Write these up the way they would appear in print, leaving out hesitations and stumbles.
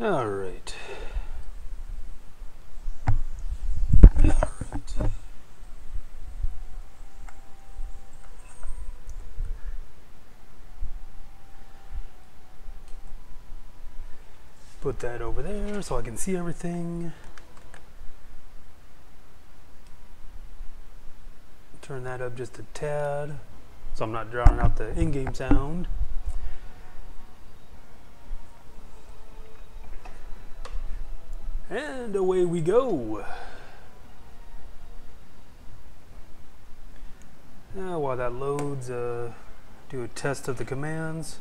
All right. Put that over there so I can see everything. Turn that up just a tad so I'm not drowning out the in-game sound. And away we go. Now while that loads, do a test of the commands.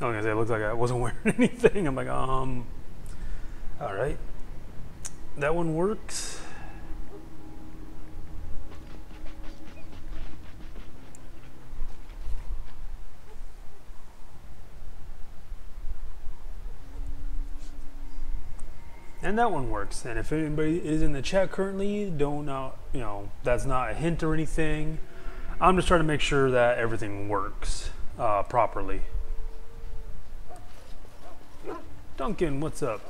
I was gonna say, it looks like I wasn't wearing anything. I'm like, all right. That one works. And that one works. And if anybody is in the chat currently, don't that's not a hint or anything. I'm just trying to make sure that everything works properly. Duncan, what's up?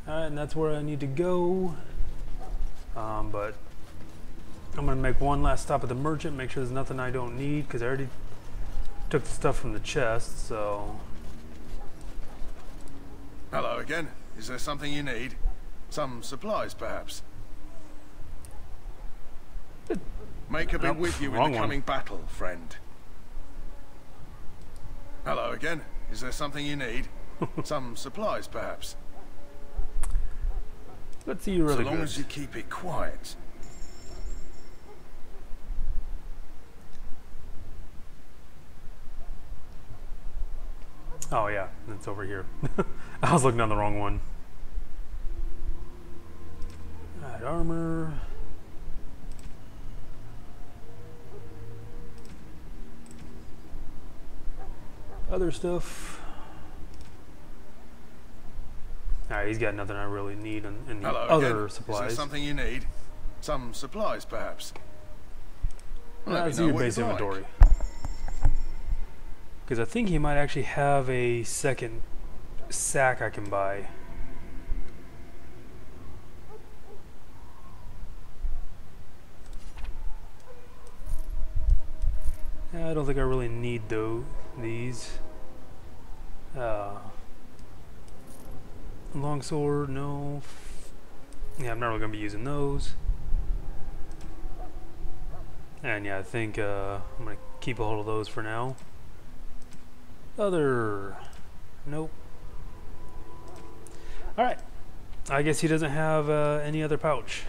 Alright, and that's where I need to go. But I'm gonna make one last stop at the merchant, make sure there's nothing I don't need, because I already took the stuff from the chest, so. Hello again. Is there something you need? Some supplies, perhaps? May I be with you in the coming battle, friend. Hello again. Is there something you need? Some supplies, perhaps? Let's see you really good. So long as you keep it quiet. Oh yeah, it's over here. I was looking on the wrong one. Alright, armor. Other stuff. Alright, he's got nothing I really need in the other supplies. Is there something you need? Some supplies, perhaps? Let's see your base inventory. Because I think he might actually have a second sack I can buy. Yeah, I don't think I really need these. Longsword, no. Yeah, I'm not really going to be using those. And yeah, I think I'm going to keep a hold of those for now. Other. Nope. Alright. I guess he doesn't have any other pouch.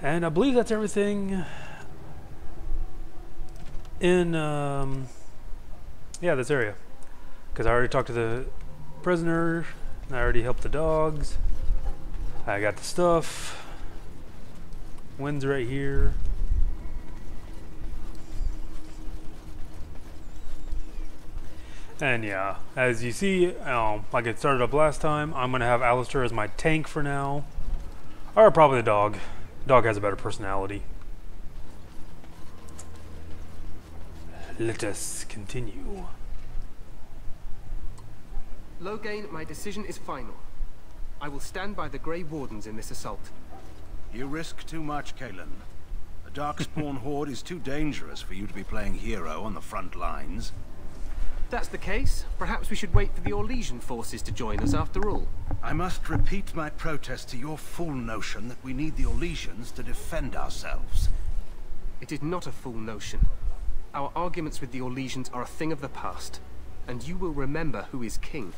And I believe that's everything in yeah, this area. Because I already talked to the prisoner. I already helped the dogs. I got the stuff. Wind's right here. And yeah, as you see, like it started up last time, I'm going to have Alistair as my tank for now. Or probably the dog. Dog has a better personality. Let us continue. Loghain, my decision is final. I will stand by the Grey Wardens in this assault. You risk too much, Kalen. The Darkspawn Horde is too dangerous for you to be playing hero on the front lines. If that's the case, perhaps we should wait for the Orlesian forces to join us after all. I must repeat my protest to your fool notion that we need the Orlesians to defend ourselves. It is not a fool notion. Our arguments with the Orlesians are a thing of the past. and you will remember who is king.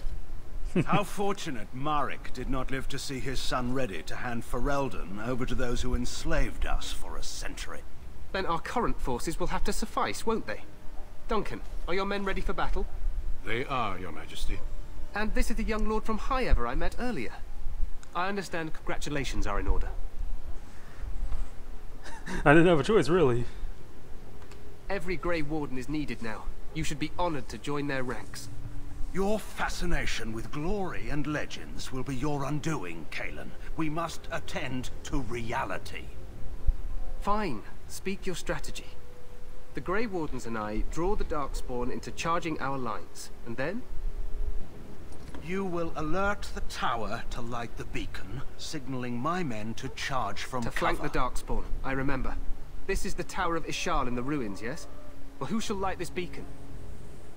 How fortunate Marek did not live to see his son ready to hand Ferelden over to those who enslaved us for a century. Then our current forces will have to suffice, won't they? Duncan, are your men ready for battle? They are, Your Majesty. And this is the young lord from Highever I met earlier. I understand congratulations are in order. I didn't have a choice, really. Every Grey Warden is needed now. You should be honored to join their ranks. Your fascination with glory and legends will be your undoing, Cailan. We must attend to reality. Fine. Speak your strategy. The Grey Wardens and I draw the Darkspawn into charging our lines, and then? You will alert the tower to light the beacon, signaling my men to charge from cover. To flank the Darkspawn, I remember. This is the Tower of Ishal in the ruins, yes? Well, who shall light this beacon?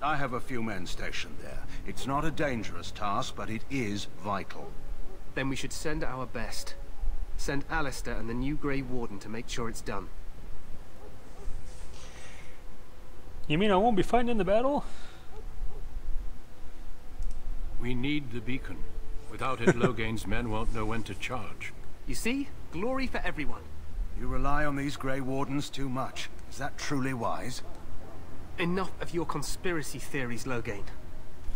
I have a few men stationed there. It's not a dangerous task, but it is vital. Then we should send our best. Send Alistair and the new Grey Warden to make sure it's done. You mean I won't be fighting in the battle? We need the beacon. Without it, Loghain's men won't know when to charge. You see? Glory for everyone. You rely on these Grey Wardens too much. Is that truly wise? Enough of your conspiracy theories, Loghain.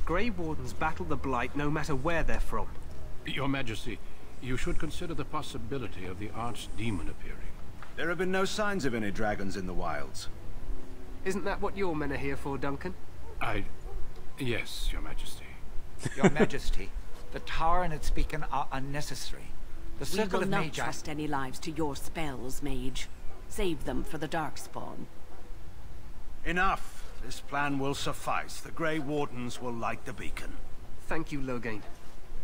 Grey Wardens battle the Blight no matter where they're from. Your Majesty, you should consider the possibility of the Archdemon appearing. There have been no signs of any dragons in the wilds. Isn't that what your men are here for, Duncan? Yes, Your Majesty. Your Majesty, the tower and its beacon are unnecessary. The We circle will of not Magi... trust any lives to your spells, mage. Save them for the Darkspawn. Enough. This plan will suffice. The Grey Wardens will light the beacon. Thank you, Loghain.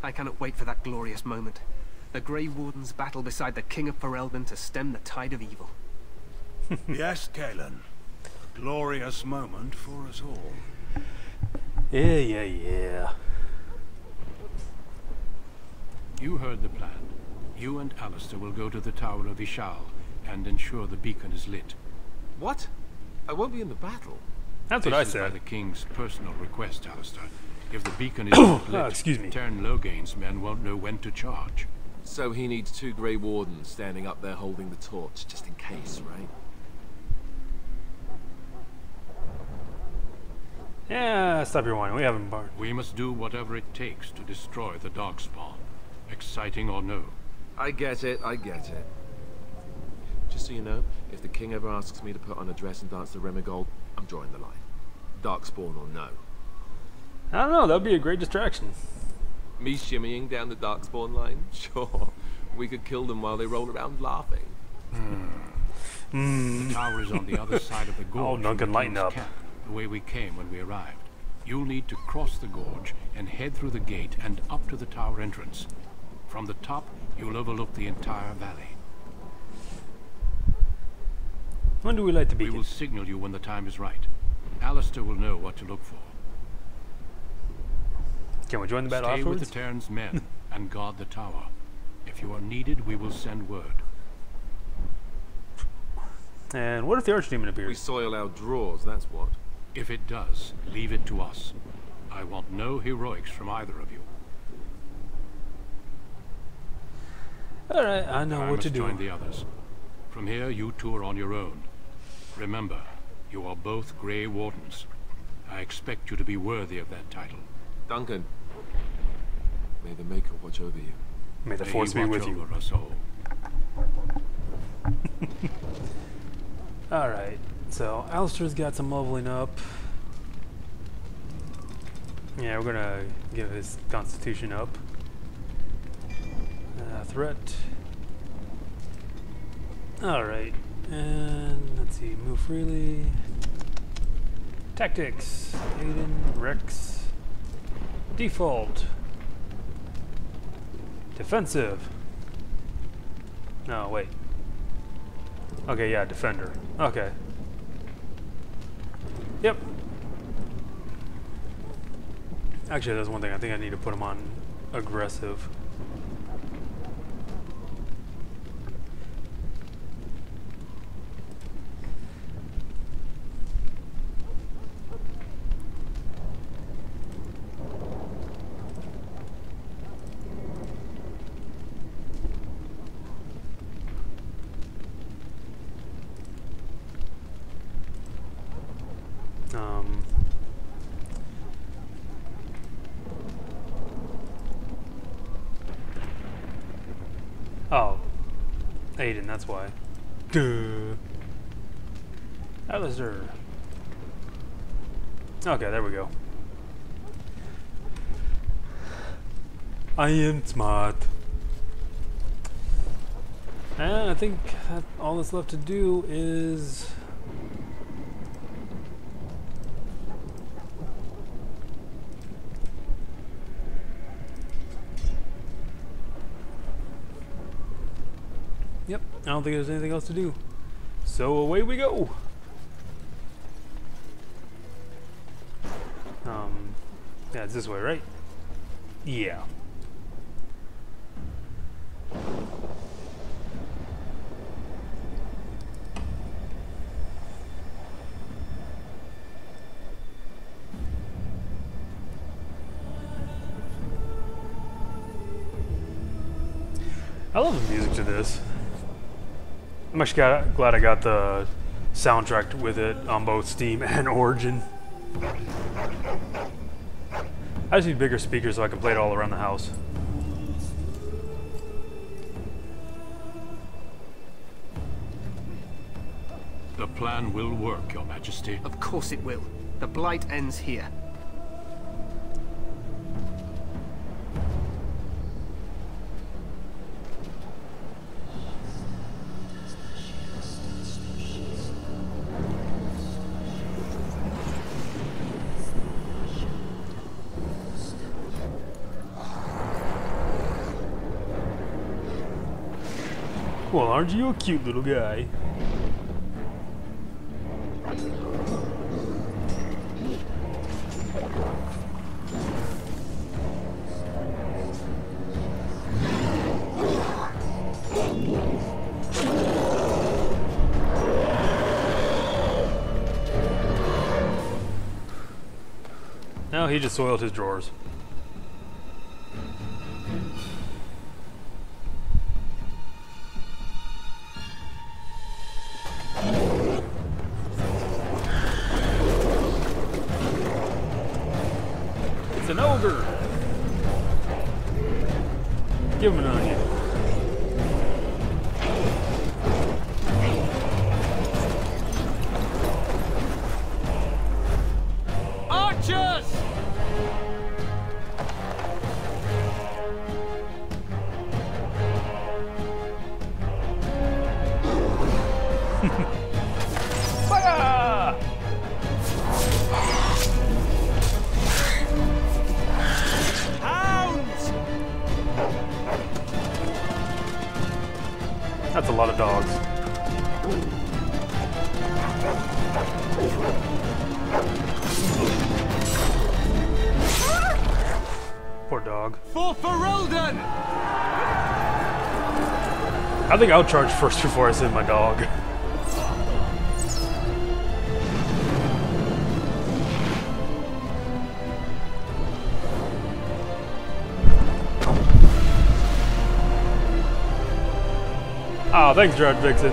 I cannot wait for that glorious moment. The Grey Wardens battle beside the King of Ferelden to stem the tide of evil. Yes, Cailan. A glorious moment for us all. Yeah. You heard the plan. You and Alistair will go to the Tower of Ishal and ensure the beacon is lit. What? I won't be in the battle. That's what I This is by said. the King's personal request, Alistair. If the beacon is not lit, excuse me. Tern Loghain's men won't know when to charge. So he needs 2 Grey Wardens standing up there holding the torch, just in case, right? Yeah, stop your whining. We haven't barred. We must do whatever it takes to destroy the Darkspawn. Exciting or no. I get it. Just so you know, if the king ever asks me to put on a dress and dance the Remigold, I'm drawing the line. Darkspawn or no. I don't know. That would be a great distraction. Me shimmying down the Darkspawn line? Sure. We could kill them while they roll around laughing. The tower is on the other side of the gorge. Oh, Duncan, from the lighten King's up. camp, the way we came when we arrived. You'll need to cross the gorge and head through the gate and up to the tower entrance. From the top, you'll overlook the entire valley. When do we light the We beacon? will signal you when the time is right. Alistair will know what to look for. Can we join the battle Stay afterwards? with the Terran's men and guard the tower. If you are needed, we will send word. And what if the Archdemon We appears? soil our drawers, that's what. If it does, leave it to us. I want no heroics from either of you. Alright, I know I what must to do. join the others. From here, you two are on your own. Remember, you are both Grey Wardens. I expect you to be worthy of that title. Duncan, may the Maker watch over you. May the May Force he be watch with you. over us all. Alright, so Alistair's got some leveling up. Yeah, we're gonna give his constitution up. Threat. Alright, and let's see, move freely. Tactics, Aiden, Rex. Default. Defensive. No, wait. Okay, yeah, defender. Okay. Yep. Actually, there's one thing. I think I need to put him on aggressive. Oh. Aiden, that's why. Duh. Alistair. Okay, there we go. I am smart. And I think that all that's left to do is... Yep, I don't think there's anything else to do. So away we go. Yeah, it's this way, right? Yeah. I love the music to this. I'm actually glad I got the soundtrack with it on both Steam and Origin. I just need bigger speakers so I can play it all around the house. The plan will work, Your Majesty. Of course it will. The Blight ends here. Well, aren't you a cute little guy? No, he just soiled his drawers. It's an ogre! Give him an onion. Archers! Fire! Hounds! That's a lot of dogs. Poor dog. For Warden! I think I'll charge first before I send my dog. Ah, thanks, George Vixen.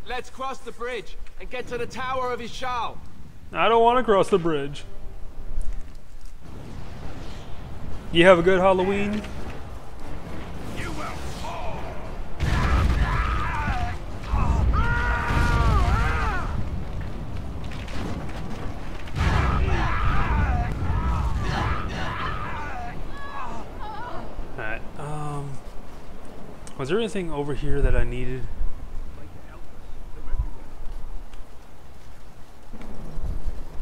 Let's cross the bridge and get to the Tower of Ishal. I don't want to cross the bridge. You have a good Halloween? You will fall. Alright, was there anything over here that I needed?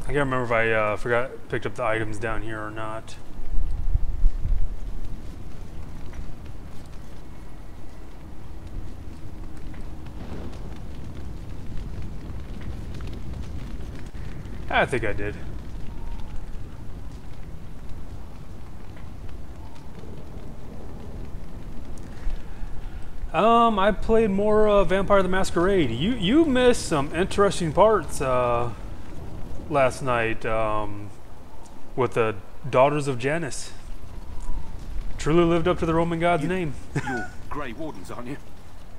I can't remember if I picked up the items down here or not. I think I did. I played more Vampire the Masquerade. You missed some interesting parts last night with the Daughters of Janus. Truly lived up to the Roman god's name. You're Grey Wardens, aren't you?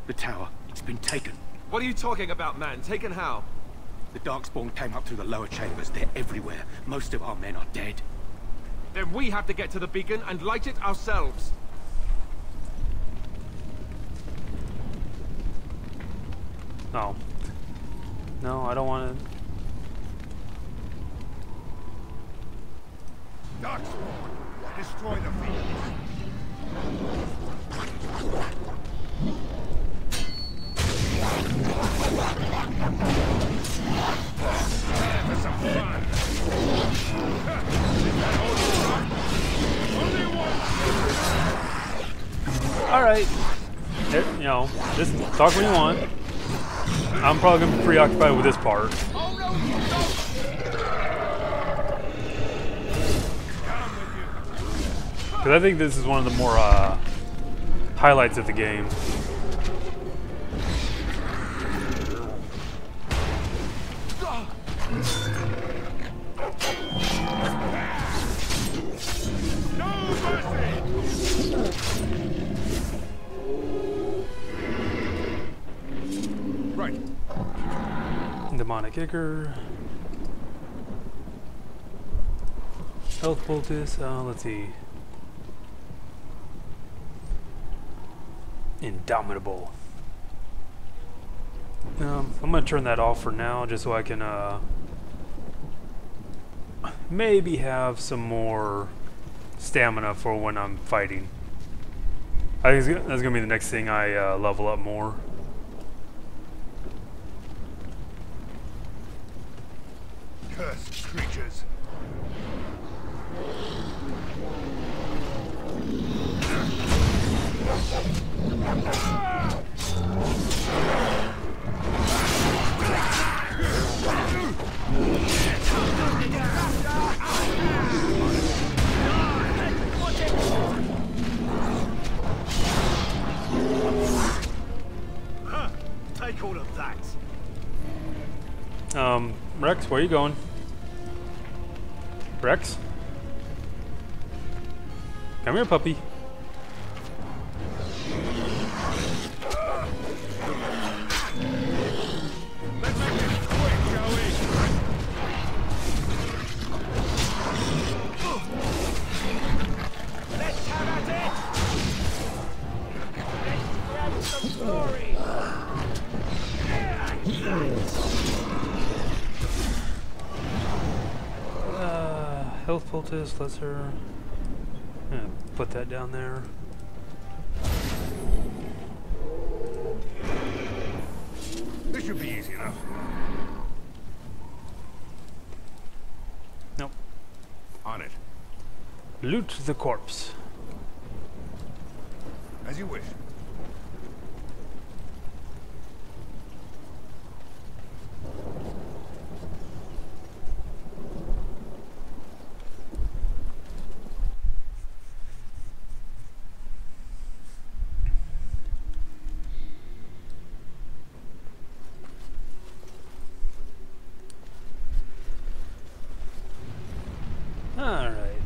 The tower, it's been taken. What are you talking about, man? Taken how? The Darkspawn came up through the lower chambers. They're everywhere. Most of our men are dead. Then we have to get to the beacon and light it ourselves. No. No, I don't want to. Darkspawn, destroy the fiends. Time for some fun. All right. You know, just talk when you want. I'm probably gonna be preoccupied with this part. Because I think this is one of the more highlights of the game. Right. Demonic Ichor. Health poultice. Let's see. Indomitable. I'm gonna turn that off for now, just so I can maybe have some more stamina for when I'm fighting. I think that's gonna be the next thing I level up more. Cursed creatures. Take all of that. Rex, where are you going? Rex? Come here, puppy. Health poultice, lesser. Yeah, put that down there. This should be easy enough. Nope. On it. Loot the corpse. As you wish. Alright.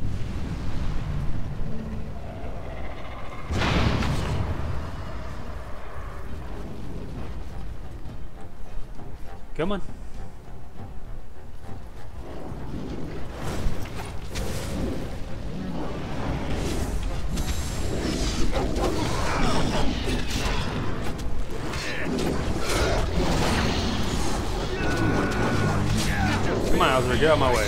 Come on. Come on, Hauser, get out of my way.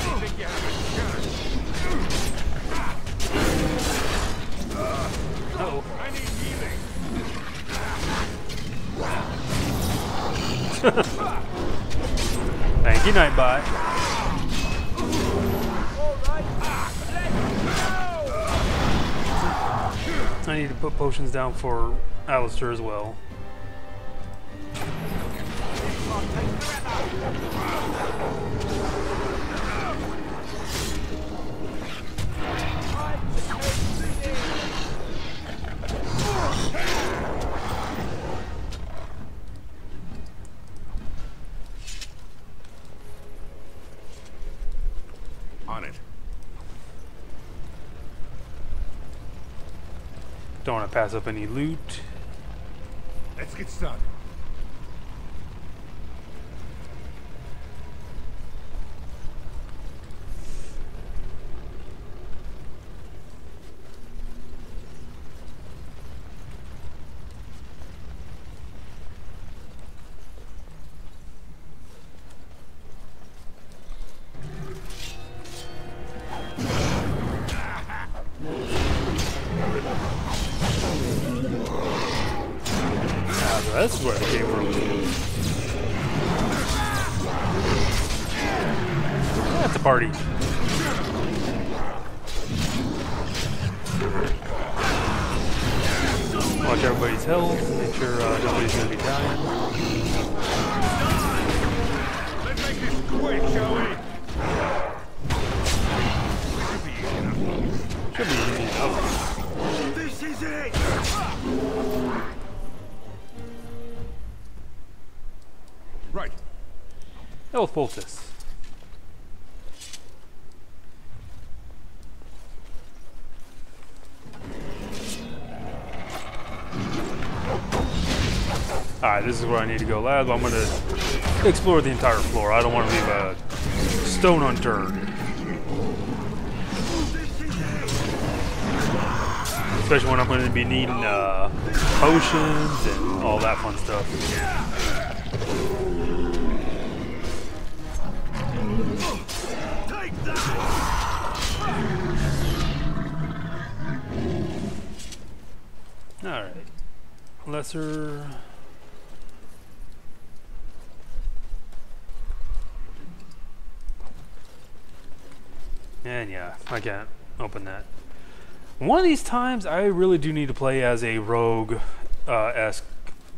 Uh-oh. I need healing. Thank you, Nightbot. I need to put potions down for Alistair as well. On it. Don't want to pass up any loot. Let's get started. That's where they came from. That's a party. Watch everybody's health. Make sure nobody's gonna be dying. Let's make this quick, shall we? Should be easy enough. This is it! Right. Health poultice. Alright, this is where I need to go, lads. I'm gonna explore the entire floor. I don't want to leave a stone unturned. Especially when I'm going to be needing potions and all that fun stuff. Take that! Alright. Lesser. And yeah, I can't open that. One of these times, I really do need to play as a rogue-esque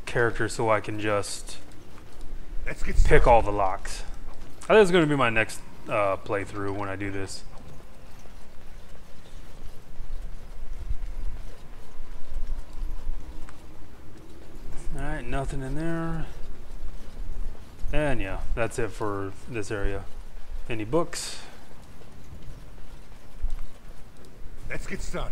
character so I can just pick all the locks. I think it's going to be my next playthrough when I do this. Alright, nothing in there. And yeah, that's it for this area. Any books? Let's get started.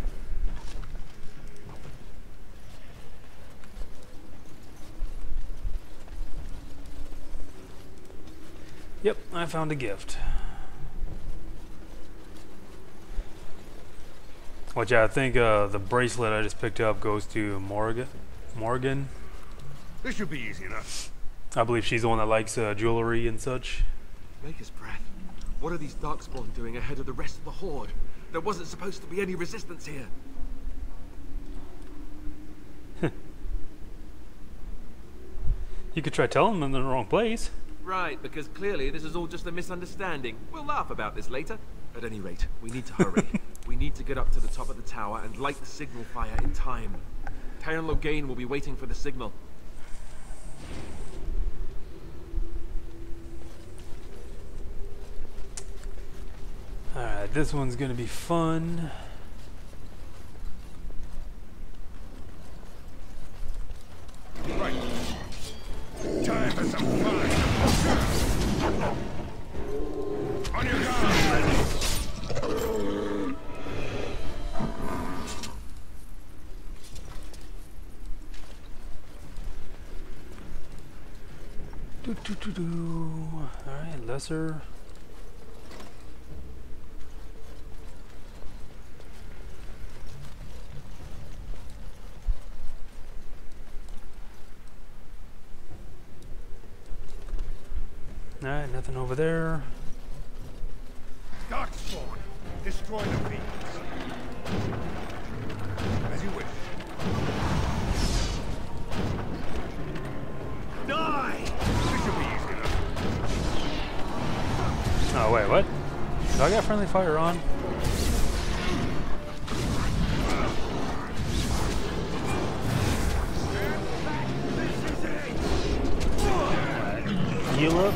Yep, I found a gift. Which I think the bracelet I just picked up goes to Morgan. This should be easy enough. I believe she's the one that likes jewelry and such. Maker's breath. What are these Darkspawn doing ahead of the rest of the Horde? There wasn't supposed to be any resistance here. You could try telling them they're in the wrong place. Right, because clearly this is all just a misunderstanding. We'll laugh about this later. At any rate, we need to hurry. We need to get up to the top of the tower and light the signal fire in time. Tyron Loghain will be waiting for the signal. Alright, this one's gonna be fun. Right. Time for some fun. On your guard. Alright, lesser. Alright, nothing over there. Darkspawn. Destroy the beacons. As you wish. Die! This should be easy enough. Oh, wait, what? Do I got friendly fire on? Alright, heal up.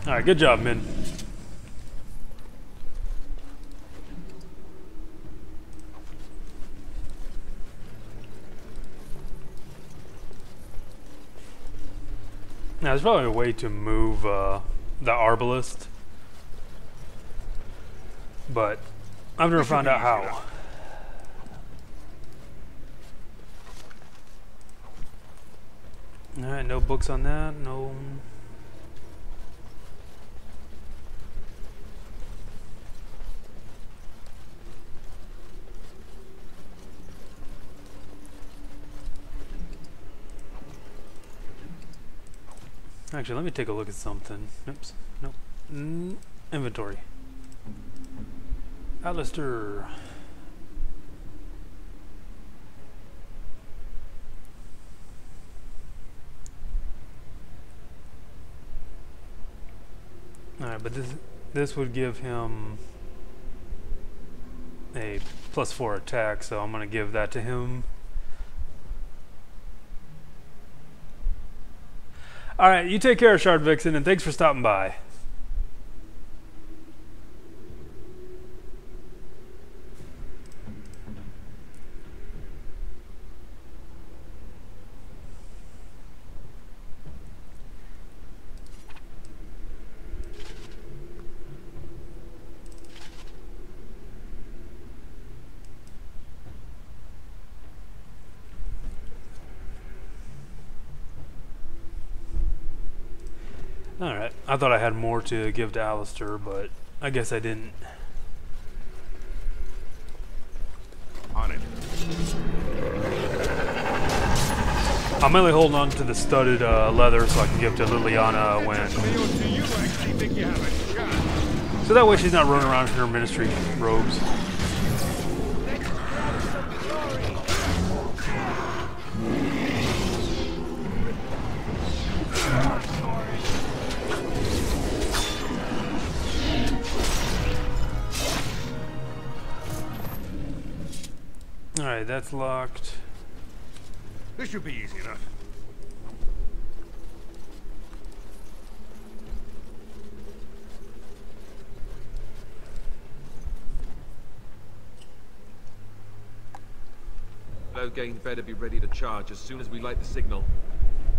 Alright, good job, Min. Now, there's probably a way to move the Arbalist, but I've never found out how. Alright, no books on that, no. Actually, let me take a look at something. Oops. Nope. Inventory. Alistair. Alright, but this would give him a +4 attack, so I'm going to give that to him. Alright, you take care of Shard Vixen, and thanks for stopping by. Alright, I thought I had more to give to Alistair, but I guess I didn't. On it. I'm mainly holding on to the studded leather so I can give to Liliana when... So that way she's not running around in her ministry robes. Alright, that's locked. This should be easy enough. Loghain better be ready to charge as soon as we light the signal.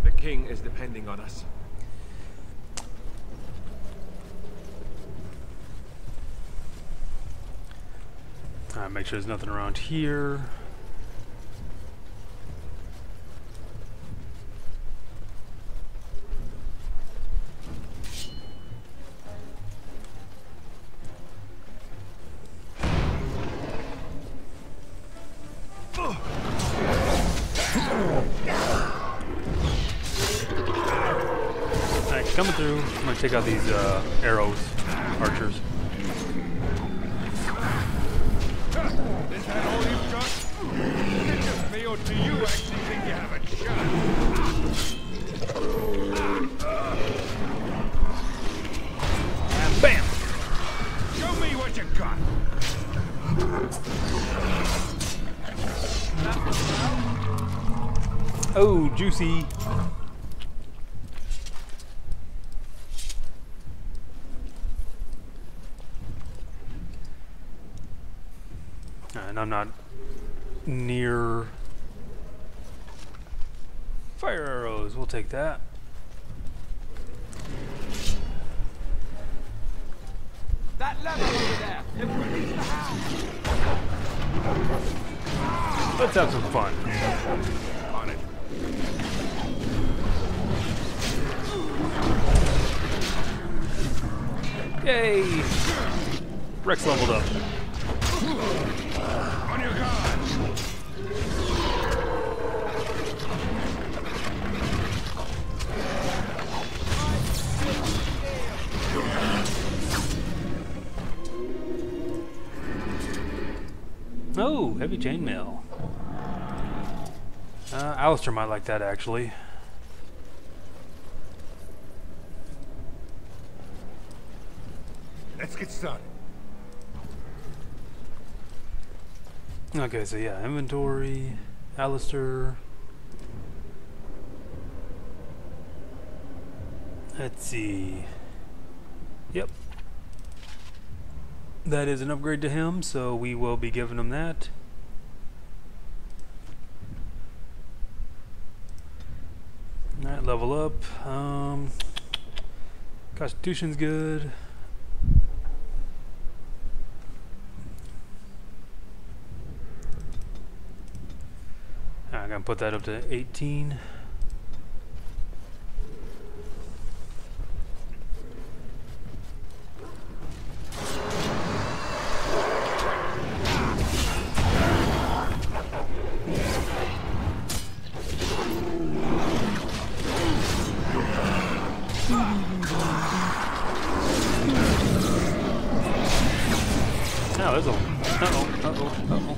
The king is depending on us. Alright, make sure there's nothing around here. Alright, coming through. I'm gonna take out these arrows, archers. Is that all you've got? Is it just me, or do you actually think you have a chance? And bam! Show me what you got! Oh, juicy! And I'm not near fire arrows. We'll take that. That lever over there! It released the hound! Let's have some fun. On it. Yay! Rex leveled up. On your guard! Oh, heavy chainmail. Alistair might like that, actually. Let's get started. Okay, so yeah, inventory, Alistair. Let's see. Yep. That is an upgrade to him, so we will be giving him that. Alright, level up. Constitution's good. I'm gonna put that up to 18. there's a... Uh-oh, uh-oh, uh-oh.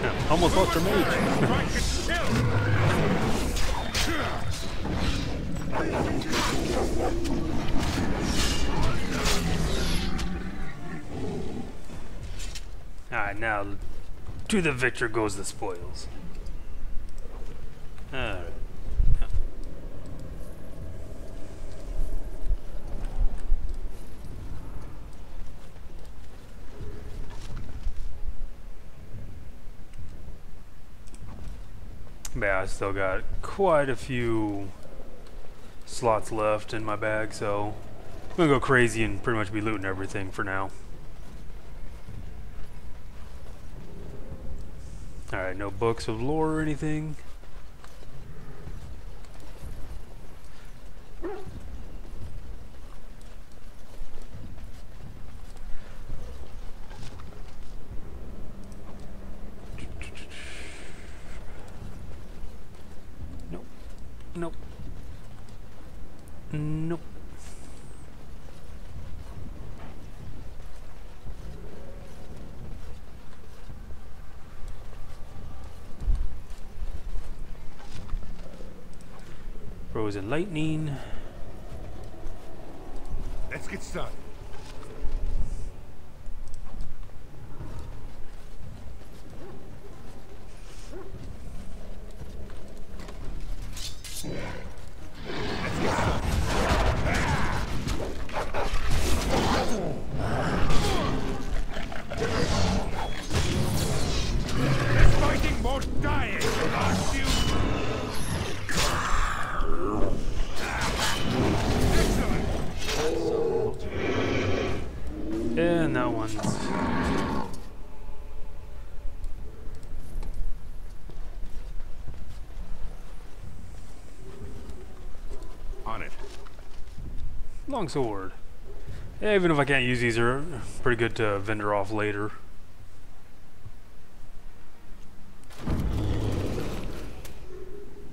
Yeah, almost lost her mage. Alright, now to the victor goes the spoils. Alright. Yeah, I still got quite a few slots left in my bag, so I'm gonna go crazy and pretty much be looting everything for now. Alright, no books of lore or anything. Nope. Nope. Nope. Frozen lightning. Let's get started. Less fighting, more dying. Aren't you? And that one's... On it. Longsword. Yeah, even if I can't use these, they're pretty good to vendor off later.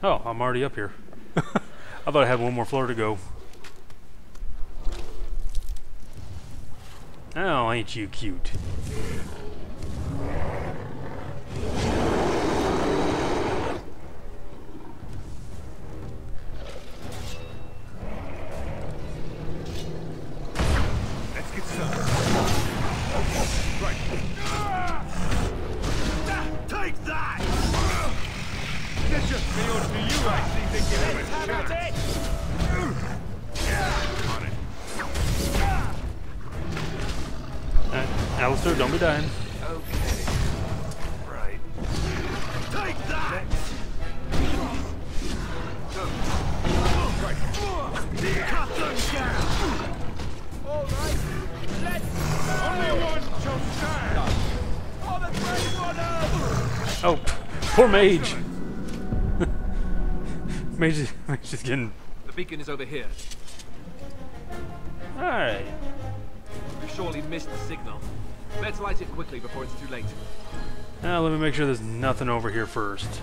Oh, I'm already up here. I thought I had one more floor to go. Oh, ain't you cute? Let's get started. Right. Take that! This just feels to you, I think they give him a chance. On it. Alistair, don't be dying. Okay. Right. Take that! Cut them down! All right, let's Only one shall stand! for the Grey Warden! Oh, poor mage. Mage is getting... The beacon is over here. Alright. We surely missed the signal. Let's light it quickly before it's too late. Now let me make sure there's nothing over here first.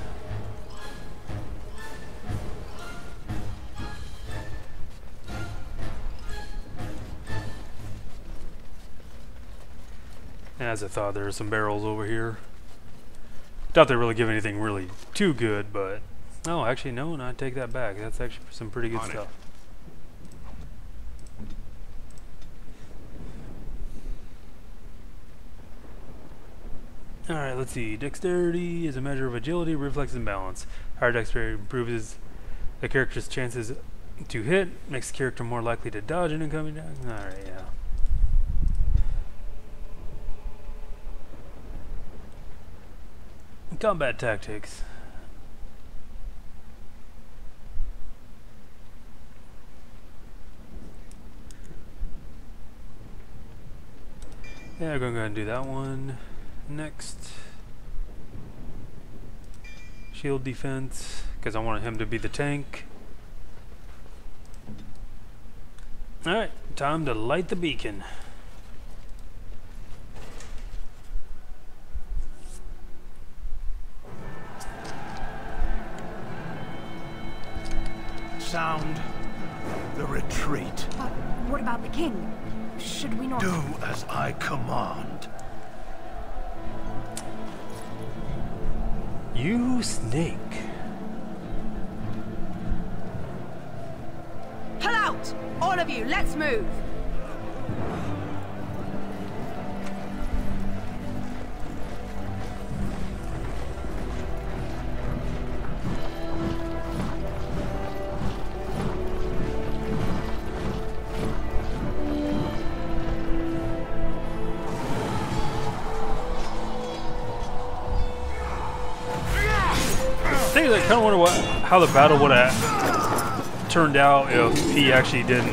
As I thought, there were some barrels over here. Doubt they really give anything really too good, but... Oh, actually, no, and I take that back. That's actually some pretty good stuff. Alright, let's see. Dexterity is a measure of agility, reflex, and balance. Higher dexterity improves the character's chances to hit, makes the character more likely to dodge an incoming attack. Alright, yeah. Combat tactics. Yeah, we're going to go ahead and do that one. Next. Shield defense, because I wanted him to be the tank. Alright, time to light the beacon. Sound the retreat. But what about the king? Should we not... Do as I command. You snake. Pull out! All of you, let's move! I kind of wonder how the battle would have turned out if he actually didn't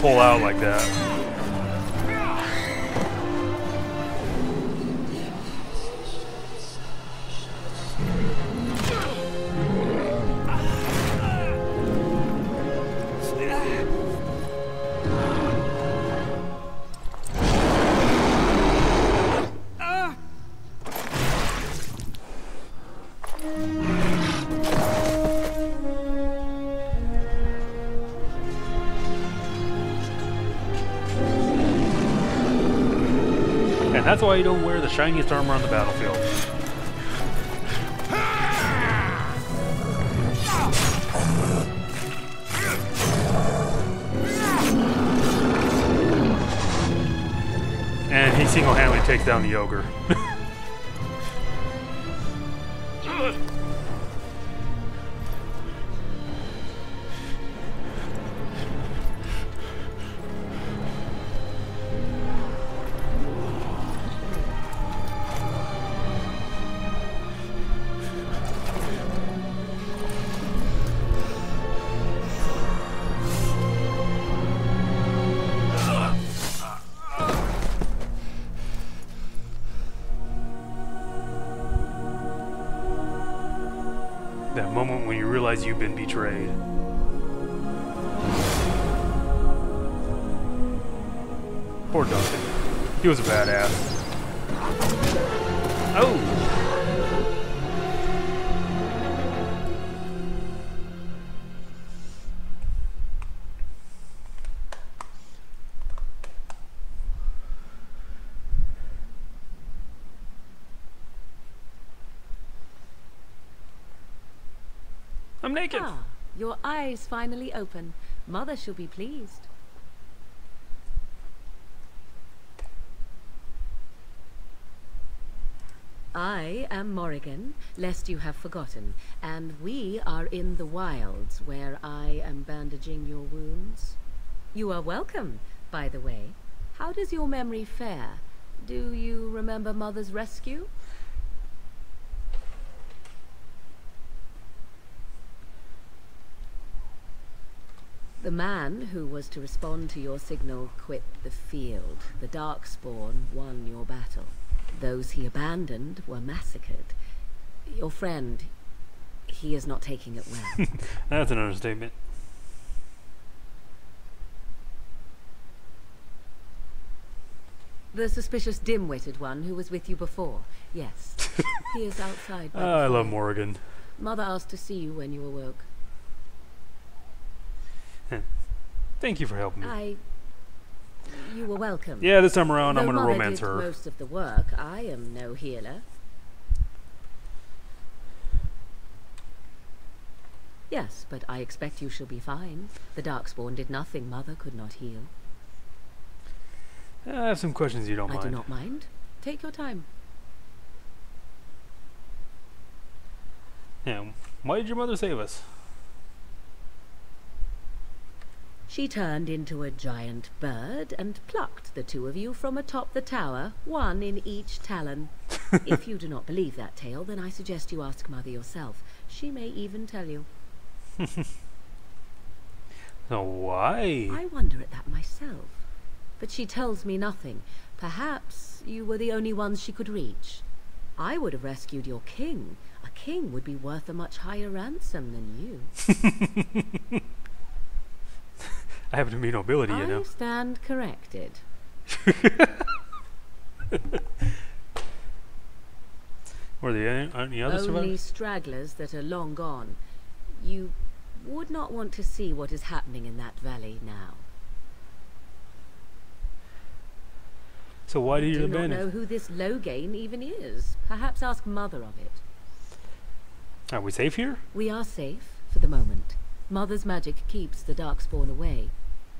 pull out like that. And that's why you don't wear the shiniest armor on the battlefield. And he single-handedly takes down the ogre. That moment when you realize you've been betrayed. Poor Duncan. He was a badass. Oh! I'm naked. Ah, your eyes finally open. Mother shall be pleased. I am Morrigan, lest you have forgotten, and we are in the wilds where I am bandaging your wounds. You are welcome, by the way. How does your memory fare? Do you remember Mother's rescue? The man who was to respond to your signal quit the field. The Darkspawn won your battle. Those he abandoned were massacred. Your friend, he is not taking it well. That's an understatement. The suspicious dim-witted one who was with you before. Yes. He is outside. I love Morrigan. Mother asked to see you when you awoke. Thank you for helping me. You were welcome. Yeah, this time around I'm Though gonna Mother romance did her. most of the work. I am no healer. Yes, but I expect you shall be fine. The Darkspawn did nothing Mother could not heal. I have some questions you don't mind. I do not mind. Take your time. Yeah, why did your mother save us? She turned into a giant bird and plucked the two of you from atop the tower, one in each talon. If you do not believe that tale, then I suggest you ask Mother yourself. She may even tell you. So why? I wonder at that myself. But she tells me nothing. Perhaps you were the only ones she could reach. I would have rescued your king. A king would be worth a much higher ransom than you. I happen to be nobility, you know. I stand corrected. Were there any other Only survivors? stragglers that are long gone. You would not want to see what is happening in that valley now. So why did you Do not abandon? know who this Logain even is. Perhaps ask Mother of it. Are we safe here? We are safe, for the moment. Mother's magic keeps the Darkspawn away.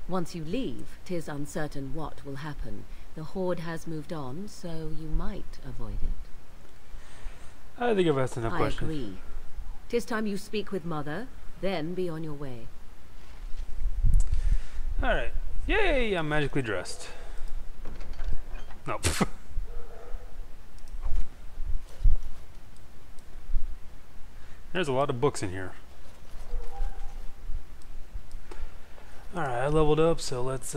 Once you leave, 'tis uncertain what will happen. The Horde has moved on, so you might avoid it. I think I've asked enough I questions. agree. 'Tis time you speak with Mother, then be on your way. Alright. Yay, I'm magically dressed. No. There's a lot of books in here. Alright, I leveled up, so let's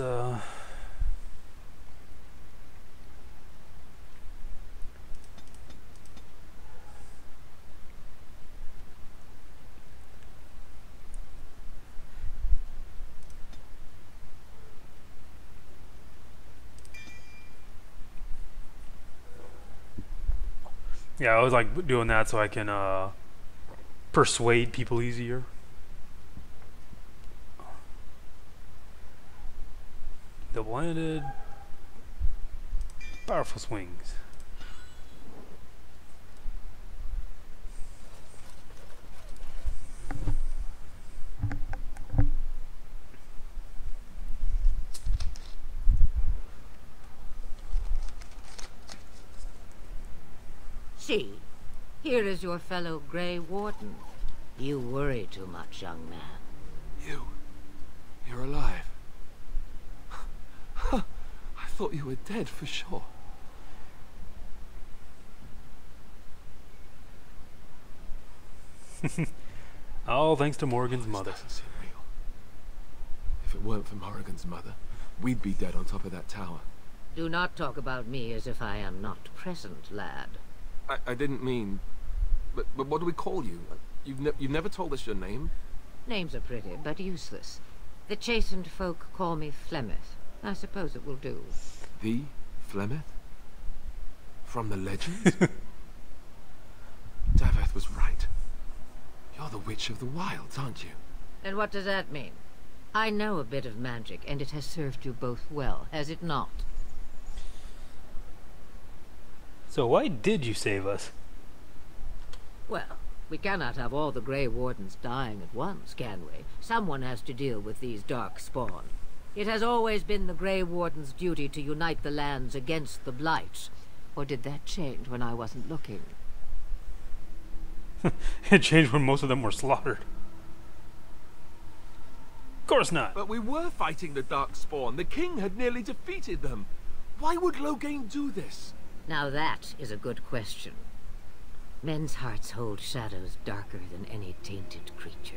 yeah, I was like doing that so I can persuade people easier. Double-handed, powerful swings. See, here is your fellow Grey Warden. You worry too much, young man. You're alive. I thought you were dead for sure. All thanks to Morgan's mother. This doesn't seem real. If it weren't for Morrigan's mother, we'd be dead on top of that tower. Do not talk about me as if I am not present, lad. I didn't mean... But what do we call you? You've never told us your name? Names are pretty, but useless. The chastened folk call me Flemeth. I suppose it will do. The Flemeth? From the legends? Daveth was right. You're the Witch of the Wilds, aren't you? And what does that mean? I know a bit of magic, and it has served you both well, has it not? So why did you save us? Well, we cannot have all the Grey Wardens dying at once, can we? Someone has to deal with these Darkspawn. It has always been the Grey Warden's duty to unite the lands against the Blights. Or did that change when I wasn't looking? It changed when most of them were slaughtered. Of course not. But we were fighting the Darkspawn. The king had nearly defeated them. Why would Logain do this? Now that is a good question. Men's hearts hold shadows darker than any tainted creature.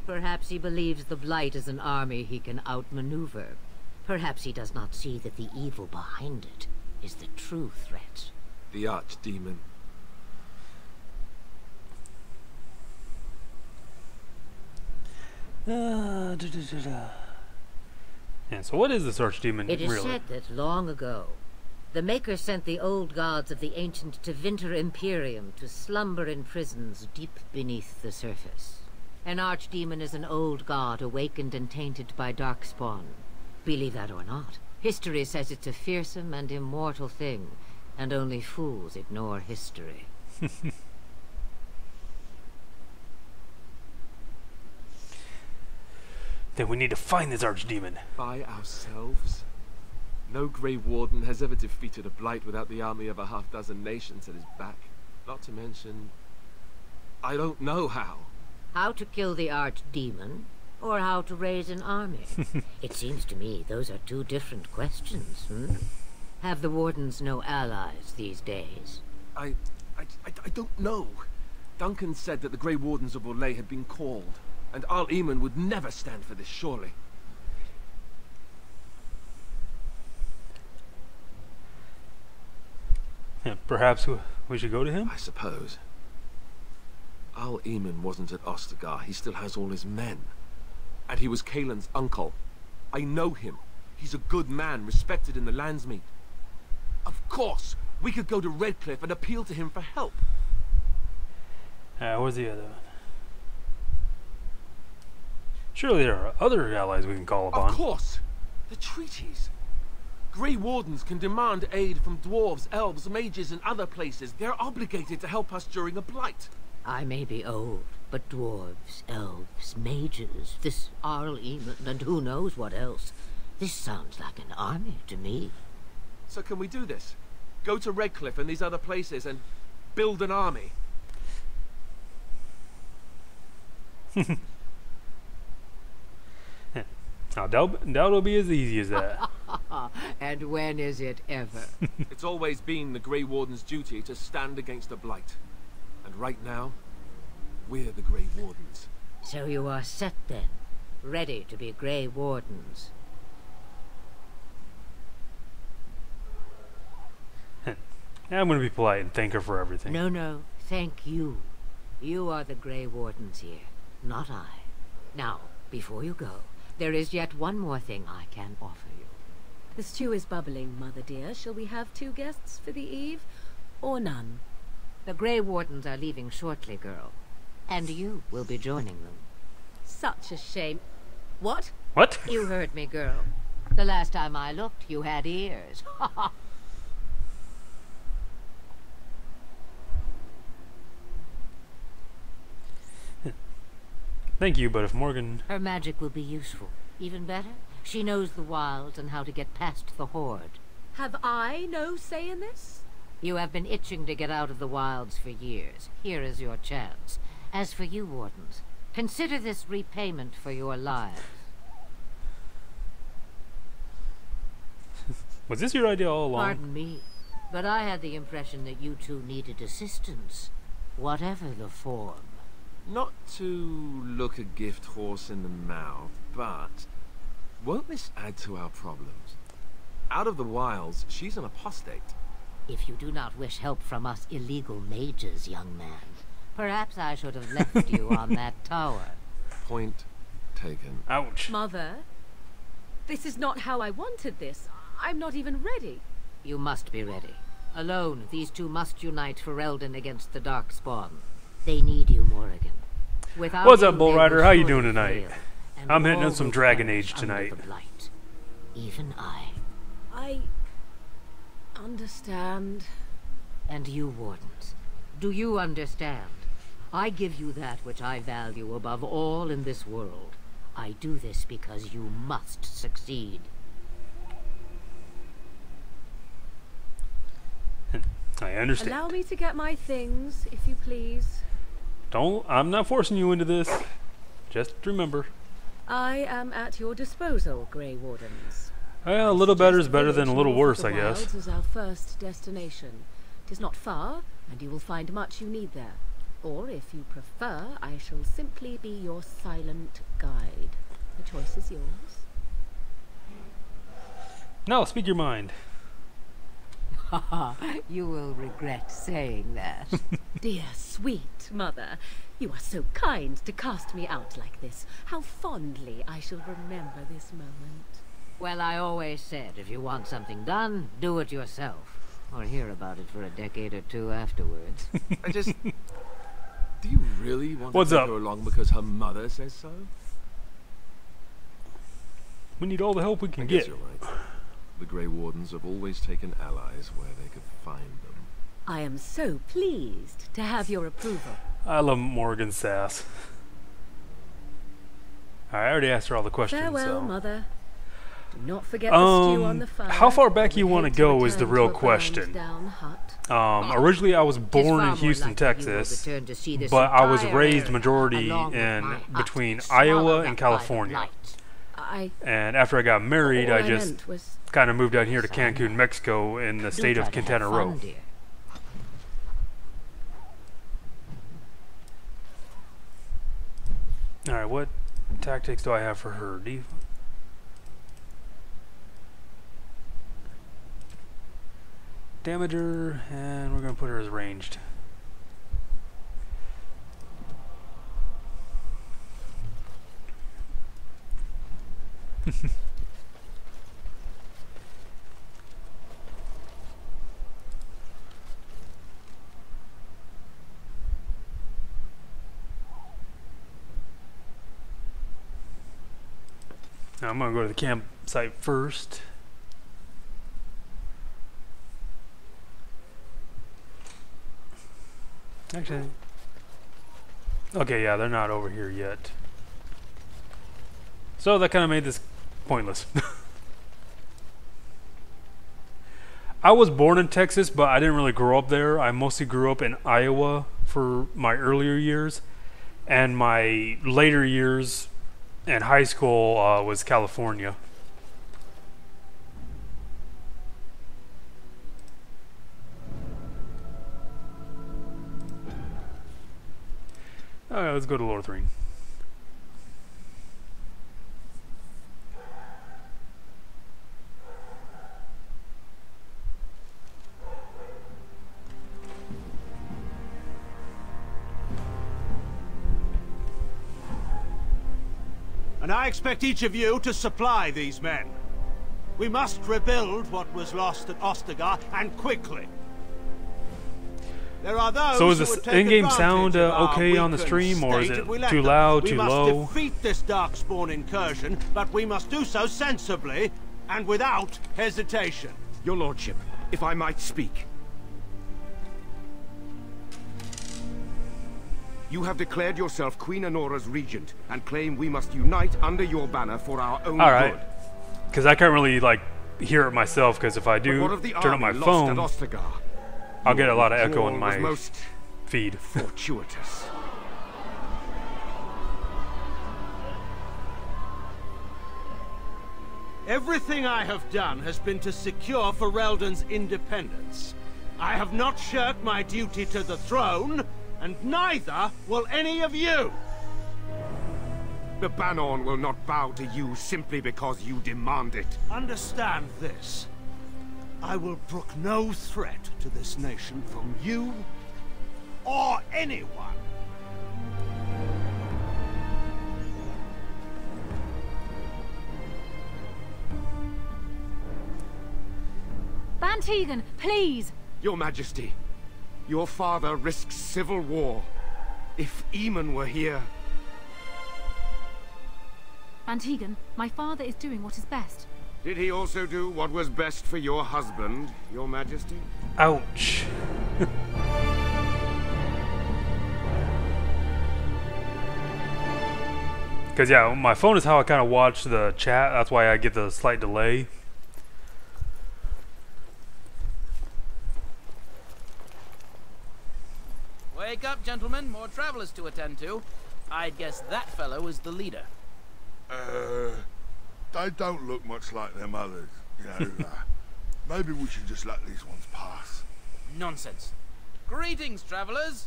Perhaps he believes the Blight is an army he can outmaneuver. Perhaps he does not see that the evil behind it is the true threat. The archdemon. Yeah, so what is this archdemon It is really? said that long ago, the Maker sent the old gods of the ancient to Vinter Imperium to slumber in prisons deep beneath the surface. An archdemon is an old god awakened and tainted by Darkspawn. Believe that or not, history says it's a fearsome and immortal thing, and only fools ignore history. Then we need to find this archdemon. By ourselves? No Grey Warden has ever defeated a Blight without the army of a half-dozen nations at his back. Not to mention... I don't know how. How to kill the archdemon, or how to raise an army? It seems to me those are two different questions, Have the Wardens no allies these days? I don't know. Duncan said that the Grey Wardens of Orlais had been called, and Al Eamon would never stand for this, surely. Yeah, perhaps we should go to him? I suppose. Al Eamon wasn't at Ostagar. He still has all his men. And he was Kaelin's uncle. I know him. He's a good man, respected in the Landsmeet. Of course, we could go to Redcliffe and appeal to him for help. Where's the other one? Surely there are other allies we can call upon. Of course! The treaties. Grey Wardens can demand aid from dwarves, elves, mages, and other places. They're obligated to help us during a blight. I may be old, but dwarves, elves, mages, this Arl Eamon, and who knows what else. This sounds like an army to me. So can we do this? Go to Redcliffe and these other places and build an army? I doubt it'll be as easy as that. And when is it ever? It's always been the Grey Warden's duty to stand against the blight. And right now, we're the Grey Wardens. So you are set then, ready to be Grey Wardens. I'm gonna be polite and thank her for everything. No, thank you. You are the Grey Wardens here, not I. Now, before you go, there is yet one more thing I can offer you. The stew is bubbling, Mother dear. Shall we have 2 guests for the eve, or none? The Grey Wardens are leaving shortly, girl. And you will be joining them. Such a shame. What? What? You heard me, girl. The last time I looked, you had ears. Thank you, but if Morgan... Her magic will be useful. Even better, she knows the wilds and how to get past the Horde. Have I no say in this? You have been itching to get out of the wilds for years. Here is your chance. As for you, Wardens, consider this repayment for your lives. Was this your idea all along? Pardon me, but I had the impression that you two needed assistance, whatever the form. Not to look a gift horse in the mouth, but won't this add to our problems? Out of the wilds, she's an apostate. If you do not wish help from us illegal mages, young man, perhaps I should have left you on that tower. Point taken. Ouch. Mother, this is not how I wanted this. I'm not even ready. You must be ready. Alone, these two must unite for Eldon against the Darkspawn. They need you, Morrigan. Without What's up, you, Bull they Rider? will How you surely doing tonight? fail, and I'm hitting all on some will Dragon perish Age under tonight. the blight. Even I. I understand. And you, Wardens, do you understand? I give you that which I value above all in this world. I do this because you must succeed. I understand. Allow me to get my things, if you please. I'm not forcing you into this. Just remember. I am at your disposal, Grey Wardens. Well, a little better is better than a little worse, I guess. Wilds is our first destination. It is not far, and you will find much you need there. Or, if you prefer, I shall simply be your silent guide. The choice is yours. No, speak your mind. You will regret saying that. Dear, sweet mother, you are so kind to cast me out like this. How fondly I shall remember this moment. Well, I always said, if you want something done, do it yourself. Or hear about it for a decade or two afterwards. Do you really want What's to take up? her along because her mother says so? We need all the help we can I guess get. you're right. The Grey Wardens have always taken allies where they could find them. I am so pleased to have your approval. I love Morgan's sass. I already asked her all the questions. Farewell, so. Mother. Do not forget the stew on the fire. How far back you We want to hate go is the return real to a question. burned-down hut. Originally I was Tis born far in more Houston, likely you will Texas, return to see this but I was entire raised area, majority along with in my hut, between swallowed Iowa up and by the California. blight. And after I got married, All I I just meant was kind of moved out here to Son, Cancun, Mexico, in the Do state try of to have Quintana fun, Roo. dear. All right, what tactics do I have for her? Damage her, and we're gonna put her as ranged. Now I'm gonna go to the campsite first. Actually, okay, yeah, they're not over here yet. So that kind of made this pointless. I was born in Texas, but I didn't really grow up there. I mostly grew up in Iowa for my earlier years, and my later years in high school was California. Alright, let's go to Lord of the Rings. And I expect each of you to supply these men. We must rebuild what was lost at Ostagar, and quickly. There are those so is this in-game sound okay on the stream, or is it too loud, too low? We must defeat this Darkspawn incursion, but we must do so sensibly and without hesitation. Your lordship, if I might speak. You have declared yourself Queen Honora's regent and claim we must unite under your banner for our own good. Because I can't really like hear it myself, because if I do turn up my phone, I'll get a lot of echo in my feed. Fortuitous. Everything I have done has been to secure Ferelden's independence. I have not shirked my duty to the throne, and neither will any of you! The Banon will not bow to you simply because you demand it. Understand this. I will brook no threat to this nation from you or anyone. Van Tegan, please! Your Majesty, your father risks civil war. If Eamon were here... Van Tegan, my father is doing what is best. Did he also do what was best for your husband, Your Majesty? Ouch. Because, yeah, my phone is how I kind of watch the chat. That's why I get the slight delay. Wake up, gentlemen. More travelers to attend to. I'd guess that fellow is the leader. They don't look much like them others, you know. Maybe we should just let these ones pass. Nonsense. Greetings, travelers.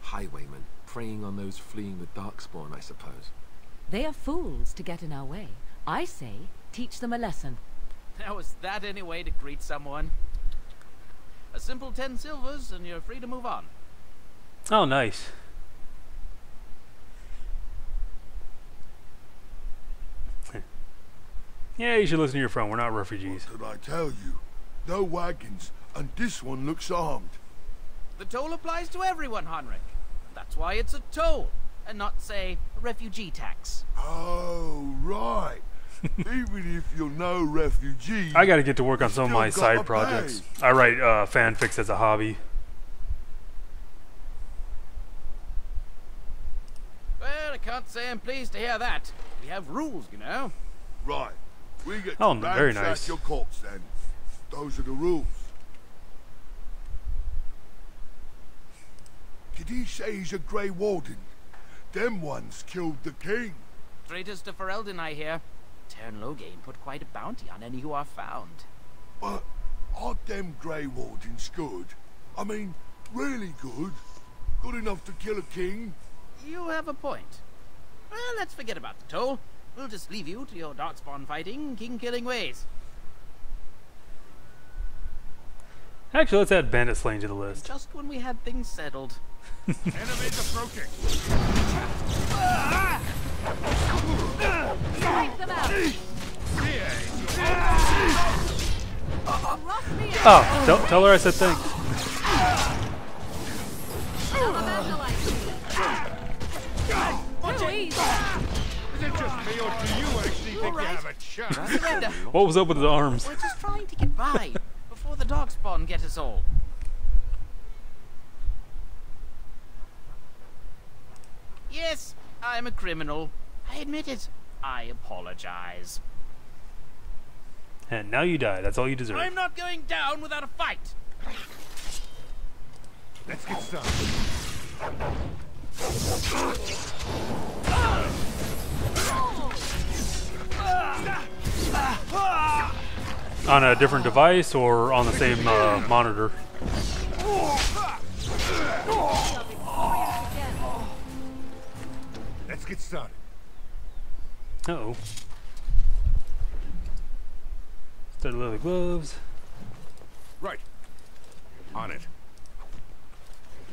Highwaymen, preying on those fleeing the Darkspawn, I suppose. They are fools to get in our way. I say, teach them a lesson. Now, is that any way to greet someone? A simple 10 silvers, and you're free to move on. Oh, nice. Yeah, you should listen to your friend. We're not refugees. What did I tell you? No wagons, and this one looks armed. The toll applies to everyone, Heinrich. That's why it's a toll, and not, say, a refugee tax. Oh, right. Even if you're no refugee... I gotta get to work on some of my side projects. I write fanfics as a hobby. Well, I can't say I'm pleased to hear that. We have rules, you know. Right. We get to very nice. your corpse then. Those are the rules. Did he say he's a Grey Warden? Them ones killed the king. Traitors to Ferelden, I hear. Tern Loghain put quite a bounty on any who are found. But aren't them Grey Wardens good? I mean, really good? Good enough to kill a king? You have a point. Well, let's forget about the toll. We'll just leave you to your Darkspawn fighting, king-killing ways. Actually, let's add bandit slaying to the list. Just when we had things settled. Enemies approaching. Take them out! Oh, tell her I said thanks. Too easy. Is it just me, or do you actually think you right? have a chance? Surrender. What was up with his arms? We're just trying to get by before the darkspawn get us all. Yes, I'm a criminal. I admit it. I apologize. And now you die. That's all you deserve. I'm not going down without a fight. Let's get started. On a different device or on the same monitor? Let's get started. Uh-oh. Studded leather gloves. Right. On it.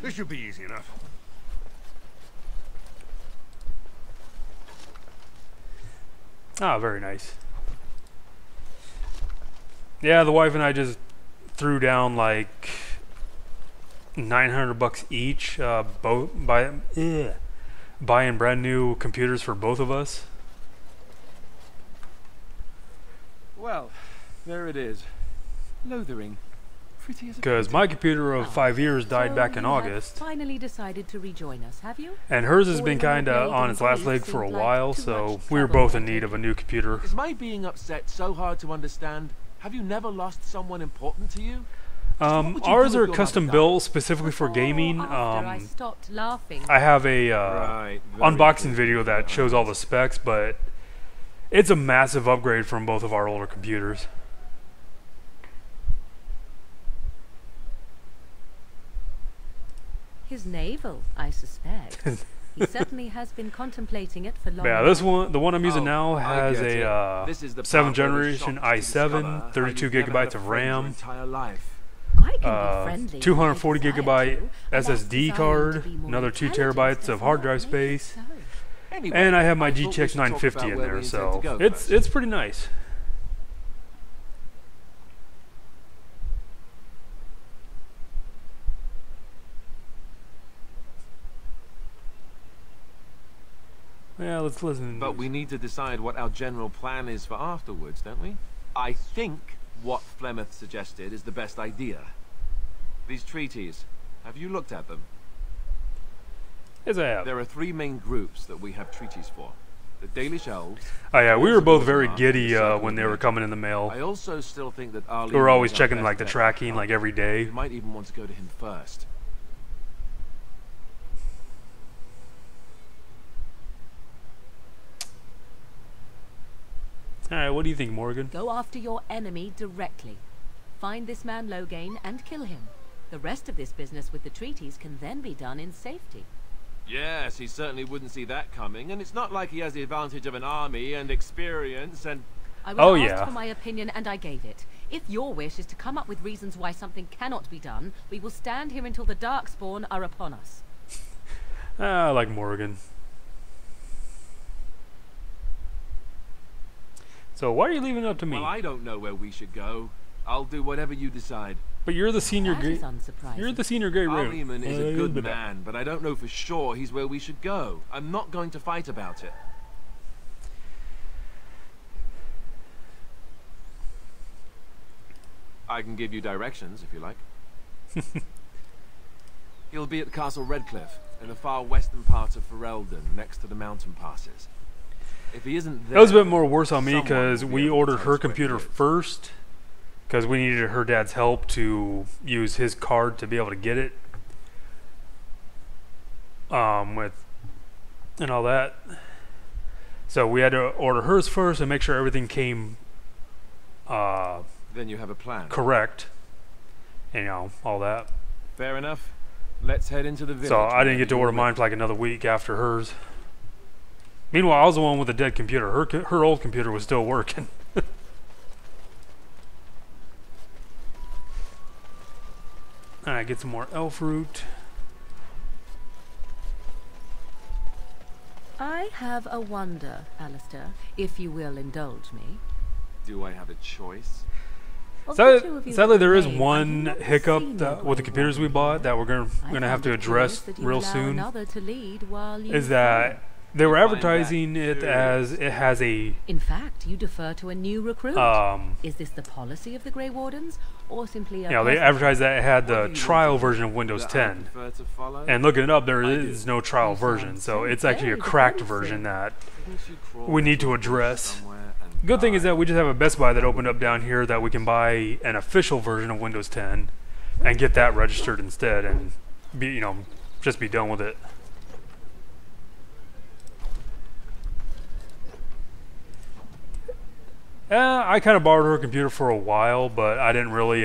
This should be easy enough. Ah, very nice. Yeah, the wife and I just threw down like $900 each, buying brand new computers for both of us. Well, there it is. Lothering. Pretty as a Because my computer of 5 years died back in you have August, finally decided to rejoin us, have you? and hers has All been your kind of maiden on its last grief leg for a seemed like while, too so much we were trouble both in ahead. need of a new computer. Is my being upset so hard to understand? Have you never lost someone important to you? What would you Ours do are if your custom mother built specifically for gaming. After I stopped laughing. I have a Right, very unboxing good. video that shows all the specs, but it's a massive upgrade from both of our older computers. His navel, I suspect. He certainly has been contemplating it for long. Yeah, this one, the one I'm using now, I has get it. a This is the 7th part where the generation shock to discover how i7, 32 you've never had gigabytes a of friend your RAM, entire life. I can be friendly 240 if I desire gigabyte to, and that's SSD designed card, to be more another 2 intelligent terabytes of hard drive does not make it space, so. Anyway, and I have my I thought we GTX should talk 950 about in where there, we intend so to go it's first. pretty nice. Yeah, let's listen. But we need to decide what our general plan is for afterwards, don't we? I think what Flemeth suggested is the best idea. These treaties, have you looked at them? Yes, I have. There are 3 main groups that we have treaties for. The Dalish Elves. Oh yeah, we were both very Orzammar, giddy and the when they were Circle coming in the mail. I also still think that Arlene We were always is our checking best like the bet. tracking like every day. We might even want to go to him first. Alright, what do you think, Morgan? Go after your enemy directly. Find this man Loghain and kill him. The rest of this business with the treaties can then be done in safety. Yes, he certainly wouldn't see that coming, and it's not like he has the advantage of an army and experience and... I was asked for my opinion and I gave it. If your wish is to come up with reasons why something cannot be done, we will stand here until the Darkspawn are upon us. I like Morgan. So why are you leaving it up to me? Well, I don't know where we should go. I'll do whatever you decide. But you're the senior That is unsurprising. You're the senior Grey Raven. Arleman is a good man, but I don't know for sure he's where we should go. I'm not going to fight about it. I can give you directions if you like. He'll be at Castle Redcliffe, in the far western part of Ferelden, next to the mountain passes. If he isn't there, That was a bit more worse on me someone because will be we able to ordered tell her us where he computer is. first because we needed her dad's help to use his card to be able to get it. With and all that. So we had to order hers first and make sure everything came Then you have a plan. correct. And, you know, all that. Fair enough. Let's head into the village. So I didn't get to whenever order you're mine for like another week after hers. Meanwhile, I was the one with the dead computer. Her old computer was still working. Alright, get some more elf root. I have a wonder, Alistair, if you will indulge me. Do I have a choice? Sadly, there is remain, one I've never hiccup seen that, your with the Grey computers we bought that we're gonna I have find to it address curious that you real allow soon. another to lead while you Is that They were find that advertising it as it has a. In fact, you defer to a new recruit. Is this the policy of the Grey Wardens, or simply a... You know, they advertised that it had the trial version of Windows 10. And looking it up, there is no trial version, so it's actually a cracked version that we need to address. Good thing is that we just have a Best Buy that opened up down here that we can buy an official version of Windows 10 and get that registered instead and be, you know, just be done with it. I kind of borrowed her computer for a while, but I didn't really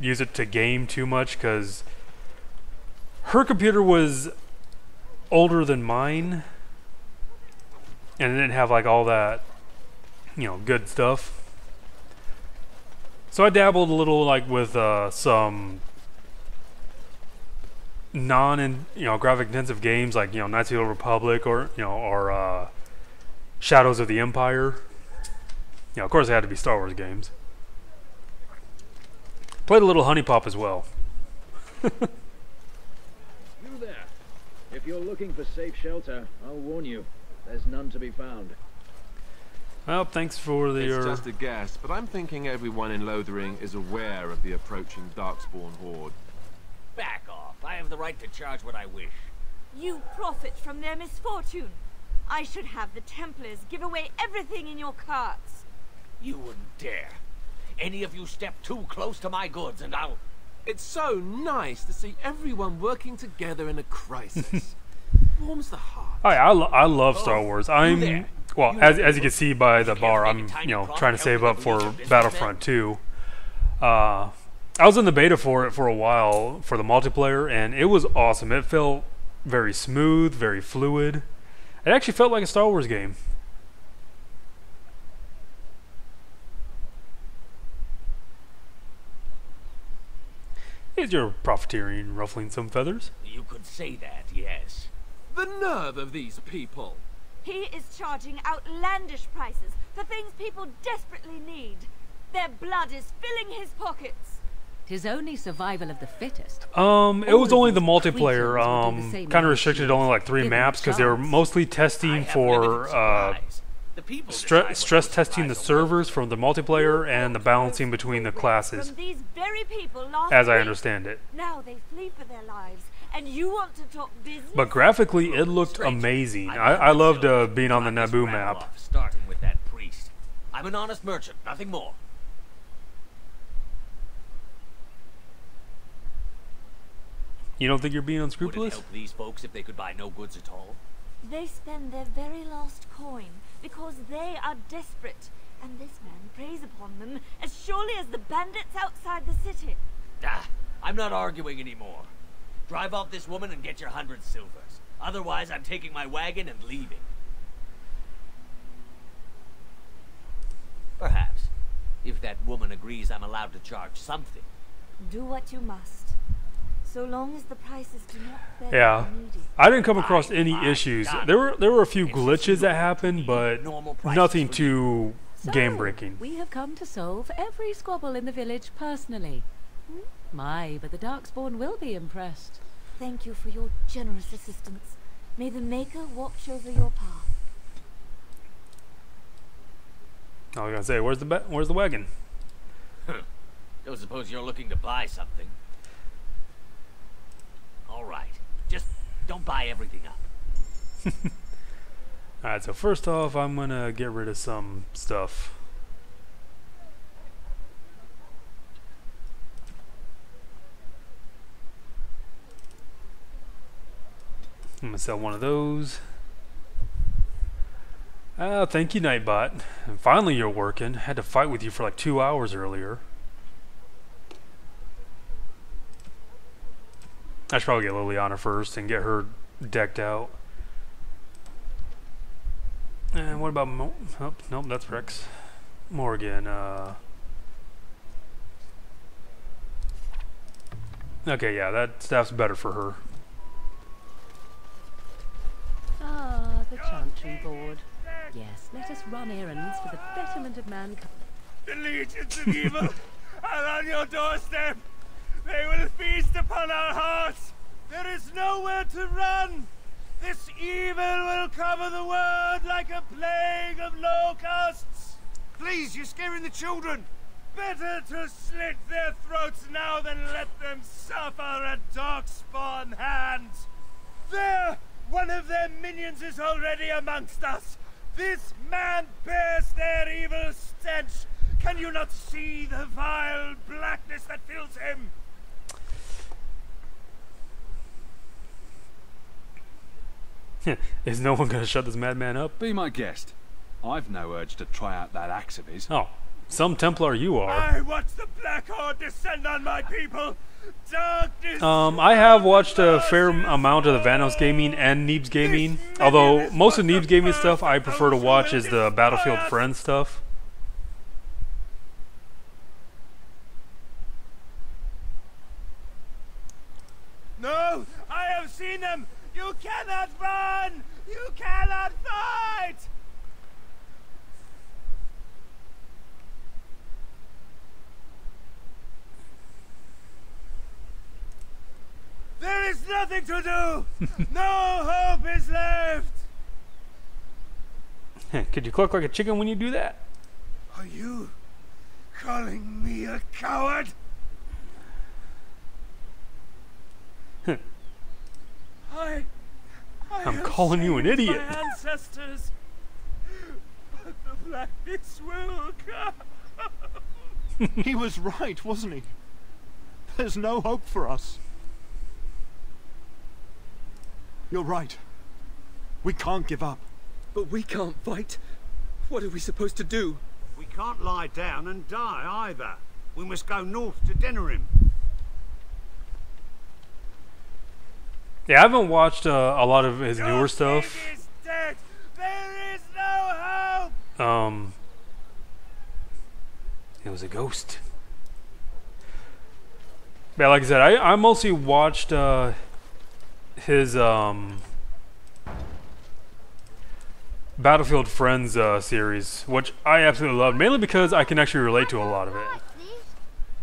use it to game too much because her computer was older than mine and it didn't have like all that, you know, good stuff. So I dabbled a little like with some graphic intensive games like, you know, Knights of the Old Republic or, you know, or Shadows of the Empire. You know, of course, it had to be Star Wars games. Played a little Honey Pop as well. You there. If you're looking for safe shelter, I'll warn you. There's none to be found. Well, thanks for the... It's just a guess, but I'm thinking everyone in Lothering is aware of the approaching Darkspawn horde. Back off. I have the right to charge what I wish. You profit from their misfortune. I should have the Templars give away everything in your carts. You wouldn't dare. Any of you step too close to my goods and I'll... It's so nice to see everyone working together in a crisis. Warms the heart. Oh, yeah, I love Star Wars. I'm... Well, as you can see by the bar, I'm, you know, trying to save up for Battlefront 2. I was in the beta for it for a while, for the multiplayer, and it was awesome. It felt very smooth, very fluid. It actually felt like a Star Wars game. Is your profiteering ruffling some feathers? You could say that, yes. The nerve of these people! He is charging outlandish prices for things people desperately need. Their blood is filling his pockets. 'Tis only survival of the fittest. It was only the multiplayer, kind of restricted to only like 3 maps because they were mostly testing for stress testing the servers from the multiplayer and the balancing between the classes, From these very people last as I week. understand it. Now they flee for their lives, and you want to talk business? But graphically, it looked amazing. I loved being on the Naboo map. Starting with that priest. I'm an honest merchant, nothing more. You don't think you're being Would it unscrupulous? help these folks if they could buy no goods at all? They spend their very last coin because they are desperate, and this man preys upon them as surely as the bandits outside the city. Ah, I'm not arguing anymore. Drive off this woman and get your 100 silvers. Otherwise, I'm taking my wagon and leaving. Perhaps, if that woman agrees I'm allowed to charge something. Do what you must, so long as the prices do not beg Yeah, the needy. I didn't come across any issues. There were a few glitches that happened, but nothing too game-breaking. We have come to solve every squabble in the village personally. My, but the Darkspawn will be impressed. Thank you for your generous assistance. May the Maker watch over your path. I was gonna say, where's the wagon? Don't suppose you're looking to buy something. All right, just don't buy everything up. Alright, so first off, I'm gonna get rid of some stuff. I'm gonna sell one of those. Thank you, Nightbot. And finally you're working. Had to fight with you for like 2 hours earlier. I should probably get Liliana first and get her decked out. And what about oh, nope, that's Rex. Morgan, okay, yeah, that stuff's better for her. Ah, the Chantry Board. Yes, let us run errands for the betterment of mankind. The legions of evil are on your doorstep. They will feast upon our hearts. There is nowhere to run. This evil will cover the world like a plague of locusts. Please, you're scaring the children. Better to slit their throats now than let them suffer at Darkspawn hands. There! One of their minions is already amongst us. This man bears their evil stench. Can you not see the vile blackness that fills him? Is no one gonna shut this madman up? Be my guest. I've no urge to try out that axe of his. Oh, some Templar you are. I watch the Black Horde descend on my people. Darkness. I have watched a fair amount of the Vanos Gaming and Neebs Gaming. Although most of Neebs Gaming stuff I prefer to watch is the Battlefield Friends stuff. No, I have seen them. You cannot run. You cannot fight. There is nothing to do! No hope is left! Could you cluck like a chicken when you do that? Are you calling me a coward? I'm calling you an idiot. My ancestors, but the blackness will come. He was right, wasn't he? There's no hope for us. You're right. We can't give up. But we can't fight. What are we supposed to do? We can't lie down and die either. We must go north to dinner him. Yeah, I haven't watched a lot of his newer stuff. Dead. There is no hope. It was a ghost. Yeah, like I said, I mostly watched his Battlefield Friends series, which I absolutely love, mainly because I can actually relate to a lot of it.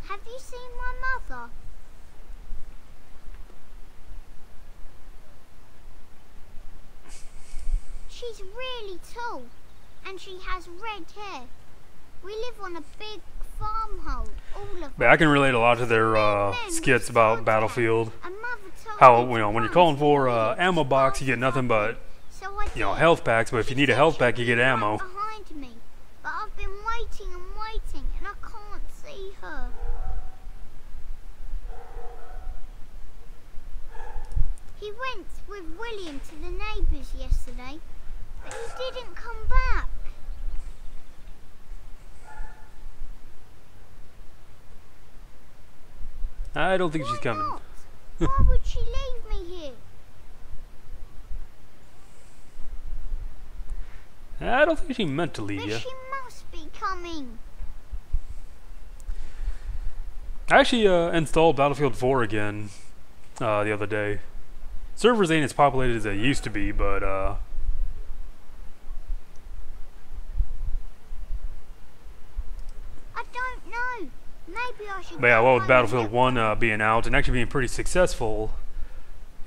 Have you seen my mother? She's really tall, and she has red hair. We live on a big farmhold, all of But I can relate a lot to their skits about Battlefield. How, you know, when you're calling for ammo box, you get nothing but, you know, health packs. But if you need a health pack, you get ammo. behind me, but I've been waiting and waiting, and I can't see her. He went with William to the neighbours yesterday, but he didn't come back. I don't think she's coming. Why would she leave me here? I don't think she meant to leave But you. she must be coming. I actually installed Battlefield 4 again the other day. Servers ain't as populated as they used to be, but I don't know. Maybe I should. But yeah, well, with Battlefield 1 being out and actually being pretty successful,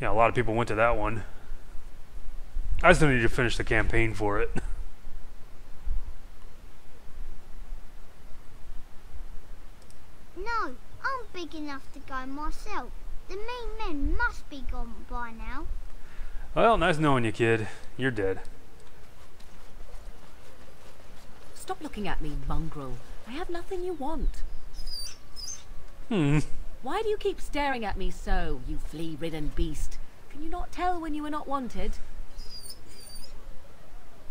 yeah, a lot of people went to that one. I still need to finish the campaign for it. No, I'm big enough to go myself. The mean men must be gone by now. Well, nice knowing you, kid. You're dead. Stop looking at me, mongrel. I have nothing you want. Why do you keep staring at me so, you flea-ridden beast? Can you not tell when you are not wanted?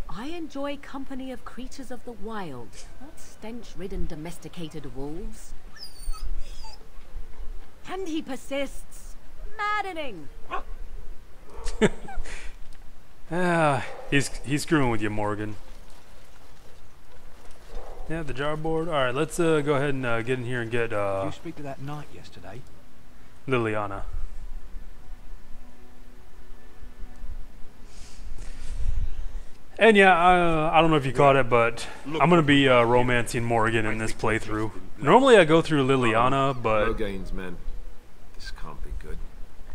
I enjoy company of creatures of the wild, not stench-ridden domesticated wolves. And he persists. Maddening! He's screwing with you, Morgan. Yeah, the jar board. Alright, let's go ahead and get in here and get Did you speak to that knight yesterday? Liliana. And yeah, I don't know if you caught it, but I'm going to be romancing Morgan in this playthrough. Normally I go through Liliana, but... No gains, men. This can't be good.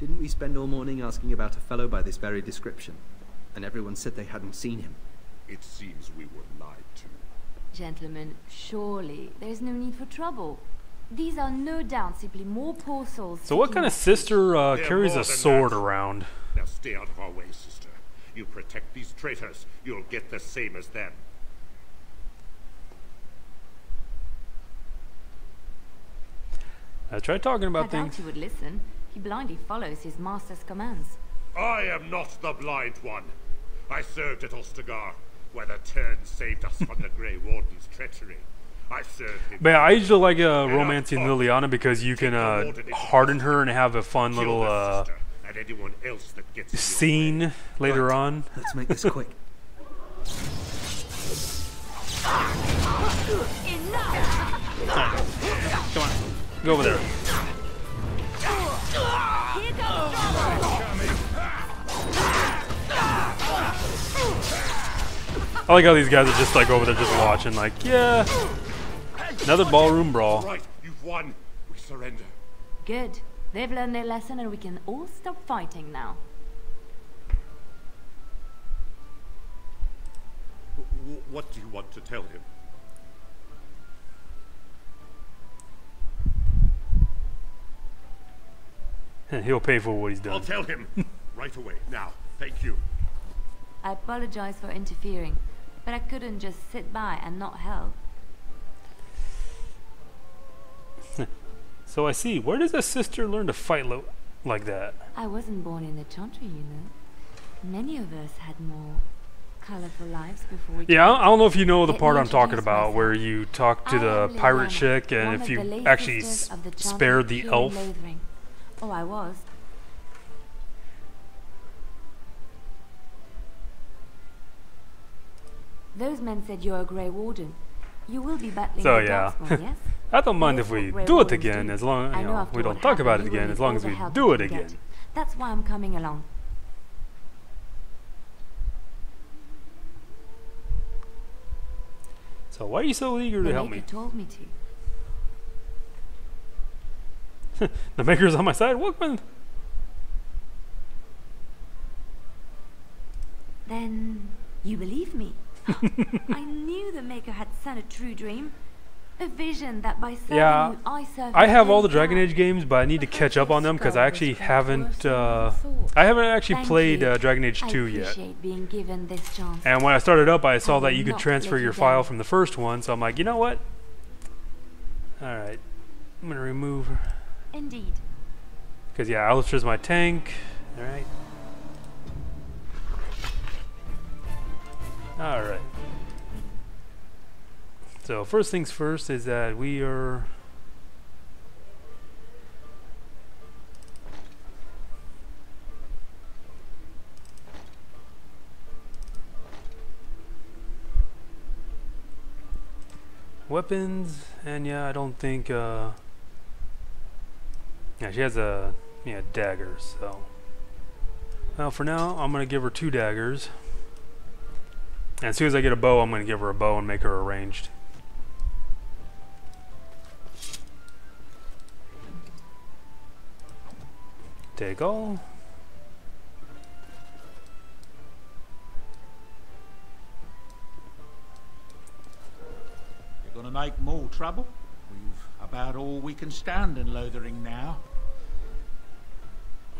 Didn't we spend all morning asking about a fellow by this very description? And everyone said they hadn't seen him. It seems we were lied to. Gentlemen, surely there's no need for trouble. These are no doubt simply more poor souls. So what kind of sister carries a sword around? Now stay out of our way, sister. You protect these traitors, you'll get the same as them. I tried talking about I things. doubt he would listen. He blindly follows his master's commands. I am not the blind one. I served at Ostagar, where the Turn saved us from the Grey Warden's treachery. I served him. But yeah, I usually like romancing Liliana because you can harden her and have a fun little and anyone else that gets scene later on. Let's make this quick. Come on, go over there. I like how these guys are just like over there just watching, like, yeah, another ballroom brawl. Right, you've won. We surrender. Good. They've learned their lesson and we can all stop fighting now. What do you want to tell him? He'll pay for what he's done. I'll tell him. Right away. Now. Thank you. I apologize for interfering, but I couldn't just sit by and not help. So I see. Where does a sister learn to fight like that? I wasn't born in the Chantry, you know. Many of us had more colorful lives before we... Yeah, I don't know if you know the part I'm talking about, where you talk to the pirate chick, and if you actually spared the elf. Oh, I was. Those men said you're a Grey Warden. You will be battling So the yeah, Darkspawn, yes? I don't mind if we Grey do it Wardens again, do. as long I know as after we what don't talk about it happened, you again, will as need long all as the we help do you it can get. again. That's why I'm coming along. So why are you so eager to help me? The Maker told me to. The Maker's on my side? What? Then you believe me? I knew the Maker had sent a true dream. A vision that by serving you, I serve I have you all the God. Dragon Age games, but I need to catch up on them because I actually haven't. I haven't actually Thank played you. Dragon Age 2 I yet. appreciate being given this chance. And when I started up, I saw I that will you could not transfer let your you file down. from the first one, so I'm like, you know what? All right, I'm gonna remove. Indeed. Because yeah, Alistair's my tank. All right. All right. So first things first is that we are. Weapons, and yeah, I don't think. Yeah, she has a daggers. So, well, for now, I'm gonna give her 2 daggers. And as soon as I get a bow, I'm gonna give her a bow and make her a ranged. Take all. You're gonna make more trouble? We've about all we can stand in Lothering now.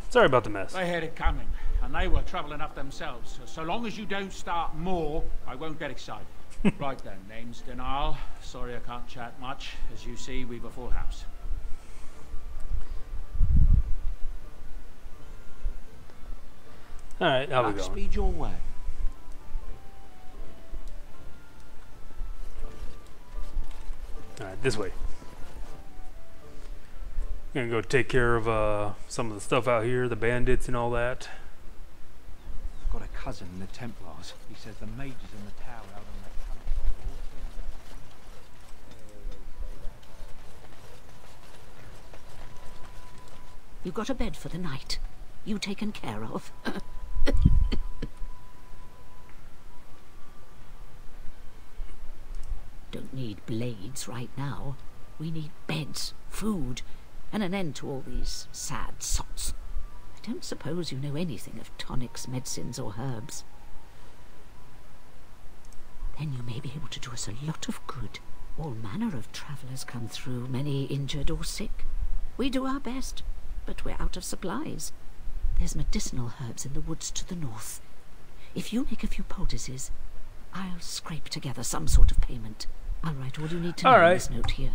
Sorry about the mess. They had it coming, and they were trouble enough themselves. So long as you don't start more, I won't get excited. Right then, name's Denal. Sorry I can't chat much. As you see, we've a full house. Alright, how we going? Speed your way. Alright, this way. Gonna go take care of some of the stuff out here, the bandits and all that. I've got a cousin in the Templars. He says the mages in the tower out on that You got a bed for the night. You taken care of. Don't need blades right now. We need beds, food, and an end to all these sad sots. I don't suppose you know anything of tonics, medicines, or herbs. Then you may be able to do us a lot of good. All manner of travellers come through, many injured or sick. We do our best, but we're out of supplies. There's medicinal herbs in the woods to the north. If you make a few poultices, I'll scrape together some sort of payment. I'll write all you need to know in this note here.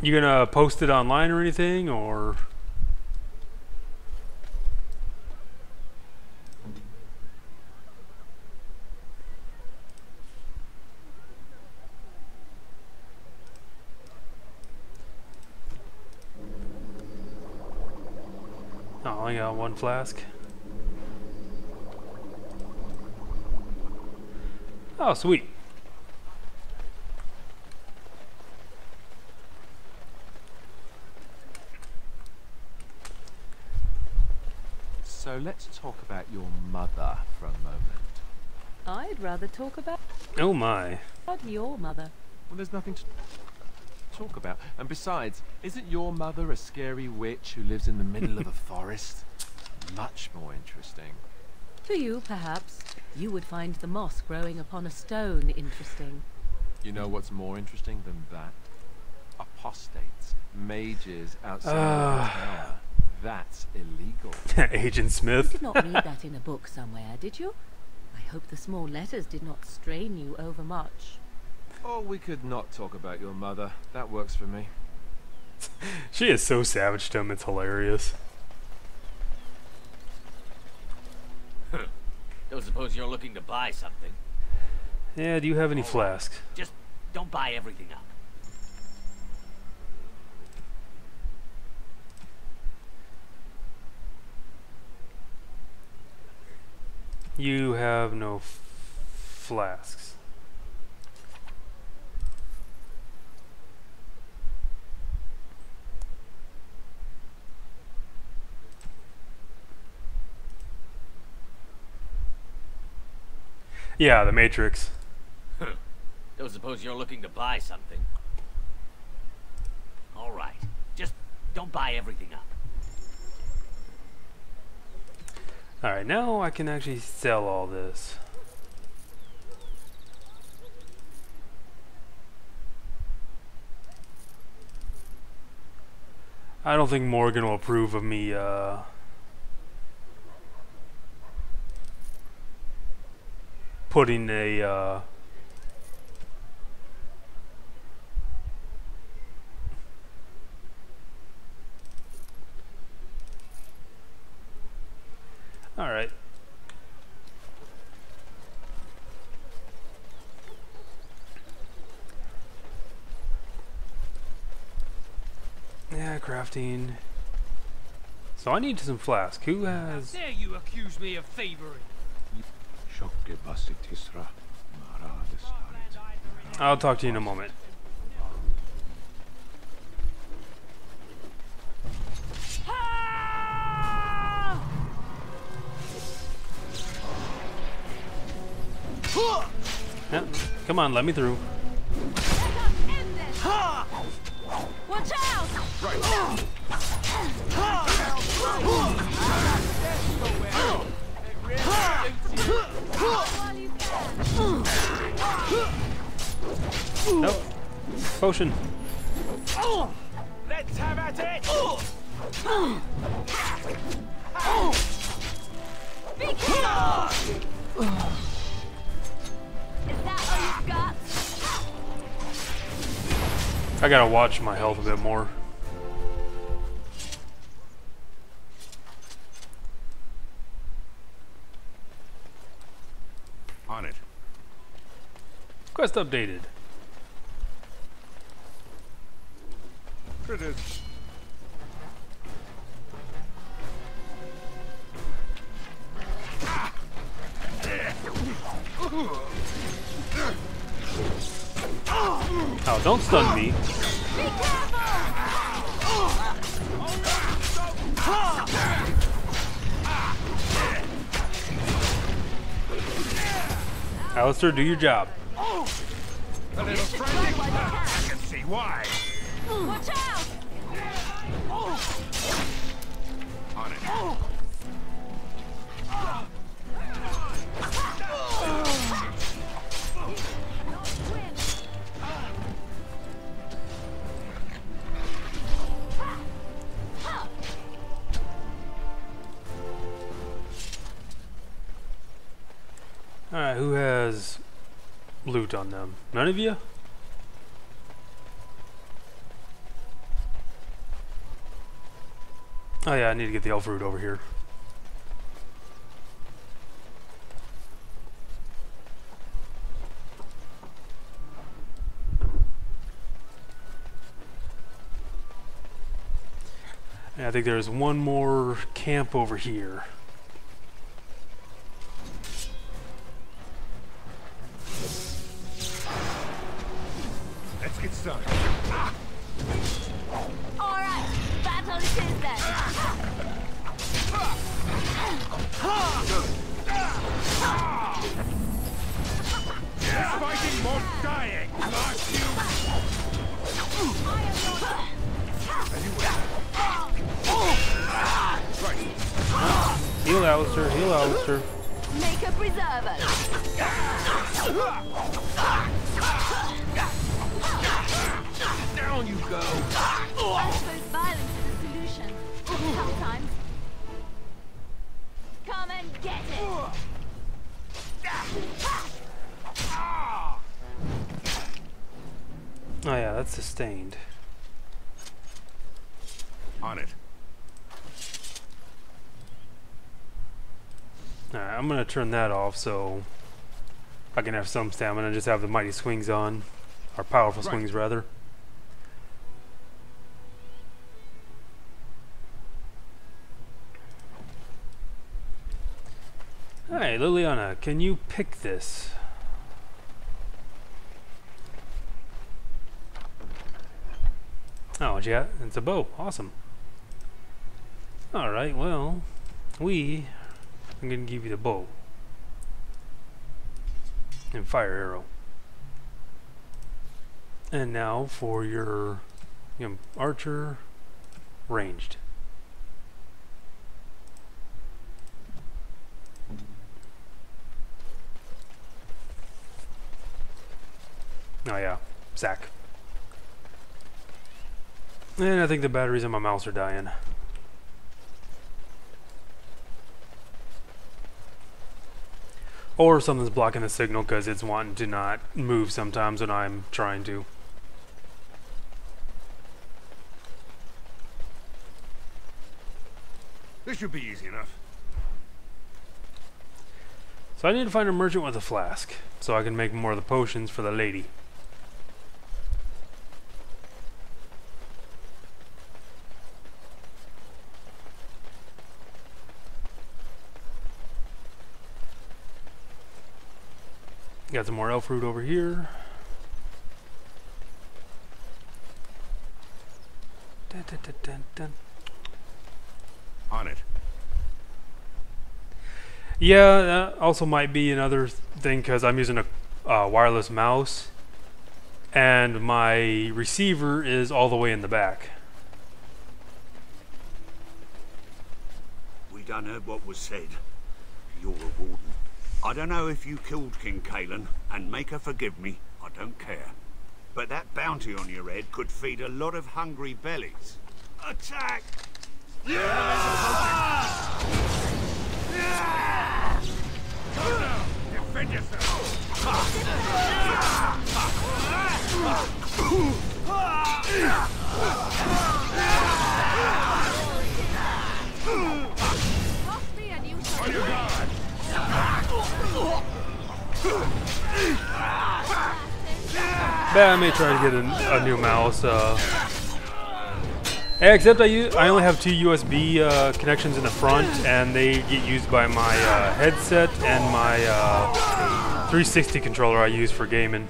You gonna post it online or anything, or? Oh, I only got one flask. Oh, sweet. So let's talk about your mother for a moment. I'd rather talk about Oh my. your mother. Well, there's nothing to talk about. And besides, isn't your mother a scary witch who lives in the middle of a forest? Much more interesting. To you, perhaps. You would find the moss growing upon a stone interesting. You know what's more interesting than that? Apostates, mages outside of the tower. That's illegal. Agent You Smith. did not read that in a book somewhere, did you? I hope the small letters did not strain you overmuch. Or we could not talk about your mother. That works for me. She is so savage to him, it's hilarious. Don't suppose you're looking to buy something? Yeah, do you have any flasks? Just don't buy everything up. You have no flasks. Yeah, the Matrix. Don't suppose you're looking to buy something? All right. Just don't buy everything up. Alright, now I can actually sell all this. I don't think Morgan will approve of me, putting a, Alright. Yeah, crafting. So I need some flask. Who has... How dare you accuse me of thievery? I'll talk to you in a moment. Yeah, come on, let me through. Watch out! Nope. Potion. Let's have at it! Be careful! Is that all you've got? I gotta watch my health a bit more. On it. Quest updated. Critters. Oh, don't stun me. Alistair, do your job. A little frantic? I can see why. Watch out! On it. Alright, who has loot on them? None of you? Oh yeah, I need to get the elf root over here. And I think there's one more camp over here. Let's get started. Alright, battle it is then. Less fighting, more dying. Mark you. Heal Alistair, heal Alistair. Make a preserver. Down you go. I suppose violence is a solution. Sometimes. Come and get it. Oh yeah, that's sustained. On it. Alright, I'm gonna turn that off so I can have some stamina and just have the mighty swings on. Or powerful swings, rather. Hey, Liliana, can you pick this? Oh, yeah, it's a bow. Awesome. Alright, well, I'm gonna give you the bow. And fire arrow. And now for your archer, ranged. Oh yeah, sack. And I think the batteries on my mouse are dying. Or something's blocking the signal because it's wanting to not move sometimes when I'm trying to. This should be easy enough. So I need to find a merchant with a flask so I can make more of the potions for the lady. Got some more elf fruit over here. Dun, dun, dun, dun, dun. On it. Yeah, that also might be another thing because I'm using a wireless mouse and my receiver is all the way in the back. We done heard what was said. You're a warden. I don't know if you killed King Kalen, and make her forgive me, I don't care. But that bounty on your head could feed a lot of hungry bellies. Attack! Go now! Defend yourself! On your guard! Yeah, I may try to get a new mouse. Except I only have 2 USB connections in the front, and they get used by my headset and my 360 controller I use for gaming.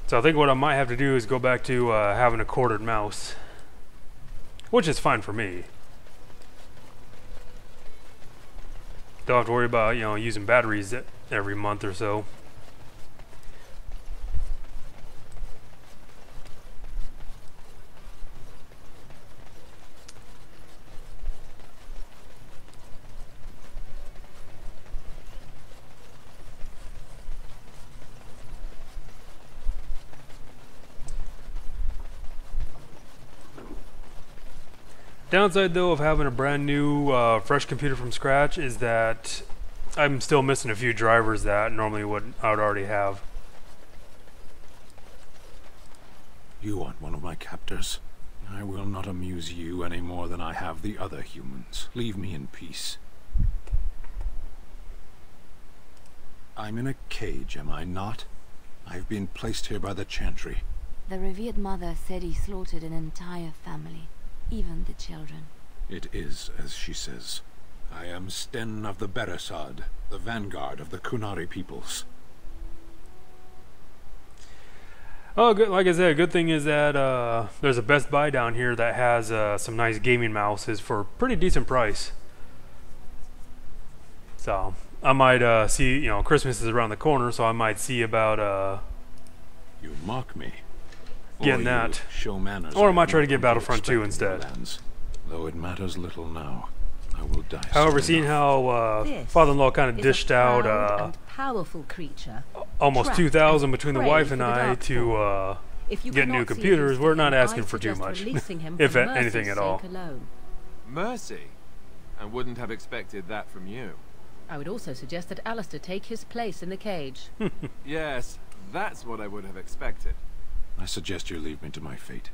So I think what I might have to do is go back to having a corded mouse, which is fine for me. Don't have to worry about, using batteries every month or so. Downside though of having a brand new fresh computer from scratch is that I'm still missing a few drivers that normally I would already have. You aren't one of my captors. I will not amuse you any more than I have the other humans. Leave me in peace. I'm in a cage, am I not? I've been placed here by the Chantry. The revered mother said he slaughtered an entire family, even the children. It is as she says. I am Sten of the Beresad, the vanguard of the Kunari peoples. Oh, good. Like I said, good thing is that there's a Best Buy down here that has some nice gaming mouses for a pretty decent price. So I might see, you know, Christmas is around the corner, so I might see about You mock me. getting Or you that. show manners Or I I might have try to not get come Battlefront 2 expect in your instead. lands. Though it matters little now. I will die However, soon seeing enough. how This father-in-law kind of is a dished out proud and powerful creature, almost trapped 2,000 as between the prey wife for and the I to Darkspawn. If you get cannot new see computers, against we're him, not I asking for too suggest much, releasing him if for anything mercy's at all. sake alone. Mercy? I wouldn't have expected that from you. I would also suggest that Alistair take his place in the cage. Yes, that's what I would have expected. I suggest you leave me to my fate.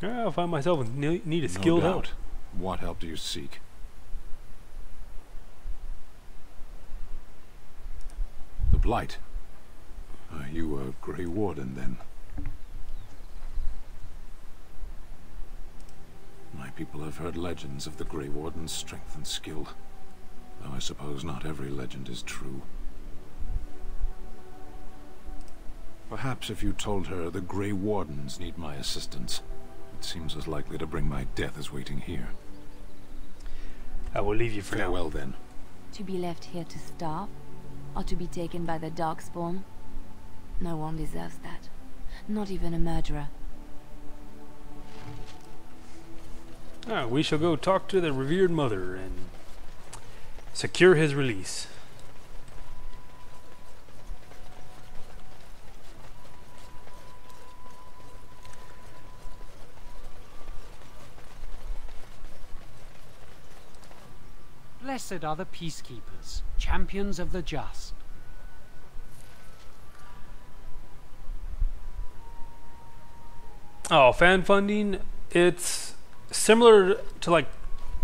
Yeah, I'll find myself in need of No skilled help. doubt. What help do you seek? The Blight. Are you a Grey Warden, then? My people have heard legends of the Grey Warden's strength and skill, though I suppose not every legend is true. Perhaps if you told her the Grey Wardens need my assistance, it seems as likely to bring my death as waiting here. I will leave you for now. Farewell, then. To be left here to starve, or to be taken by the Darkspawn? No one deserves that. Not even a murderer. We shall go talk to the revered mother and secure his release. Blessed are the peacekeepers, champions of the just. Oh, fan funding, it's similar to like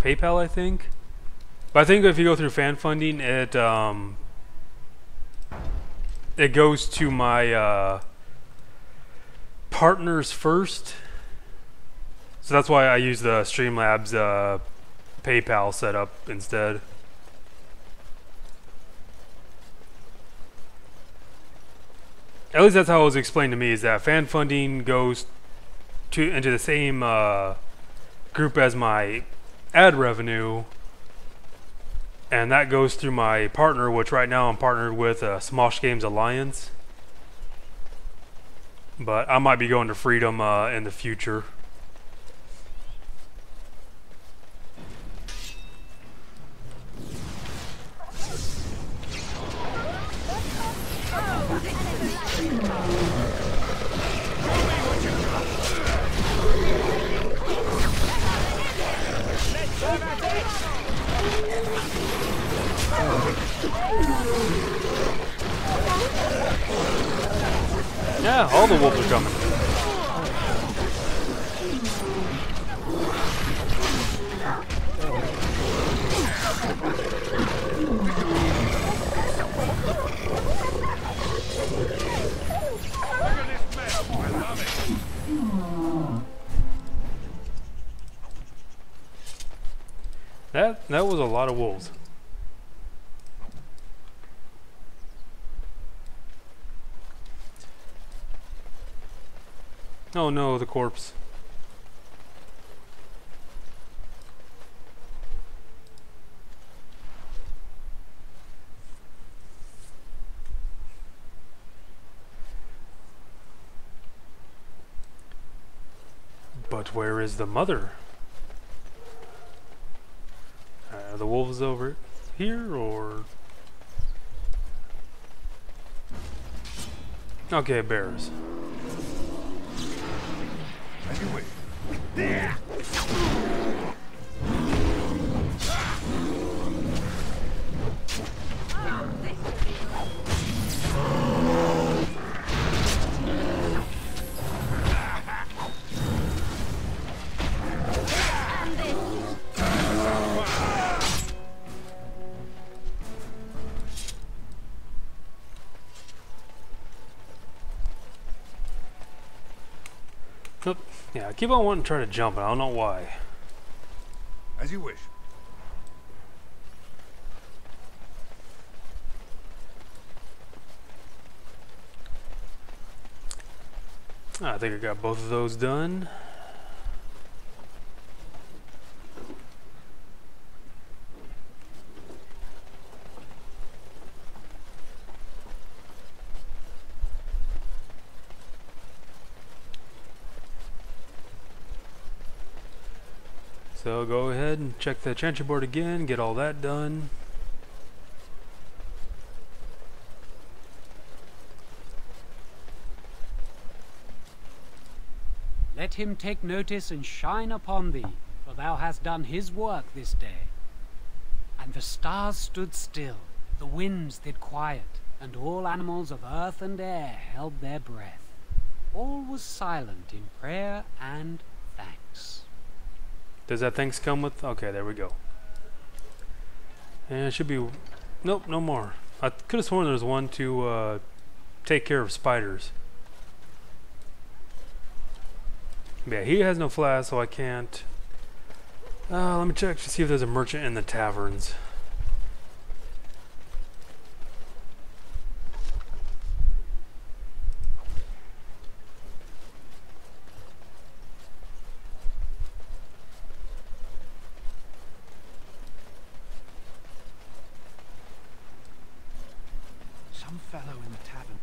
PayPal, I think. But I think if you go through fan funding, it goes to my partners first. So that's why I use the Streamlabs PayPal setup instead. At least that's how it was explained to me, is that fan funding goes into the same group as my ad revenue, and that goes through my partner, which right now I'm partnered with Smosh Games Alliance, but I might be going to Freedom in the future. Yeah, all the wolves are coming. That was a lot of wolves. Oh no, the corpse. But where is the mother? The wolves over here, or... Okay, bears. Anyway, Oop. Yeah, I keep on wanting to try to jump, and I don't know why. As you wish. I think I got both of those done. So go ahead and check the chantry board again, get all that done. Let him take notice and shine upon thee, for thou hast done his work this day. And the stars stood still, the winds did quiet, and all animals of earth and air held their breath. All was silent in prayer and thanks. Does that thanks come with? Okay, there we go. And it should be... Nope, no more. I could have sworn there was one to take care of spiders. Yeah, he has no flask, so I can't. Let me check to see if there's a merchant in the taverns. Some fellow in the tavern.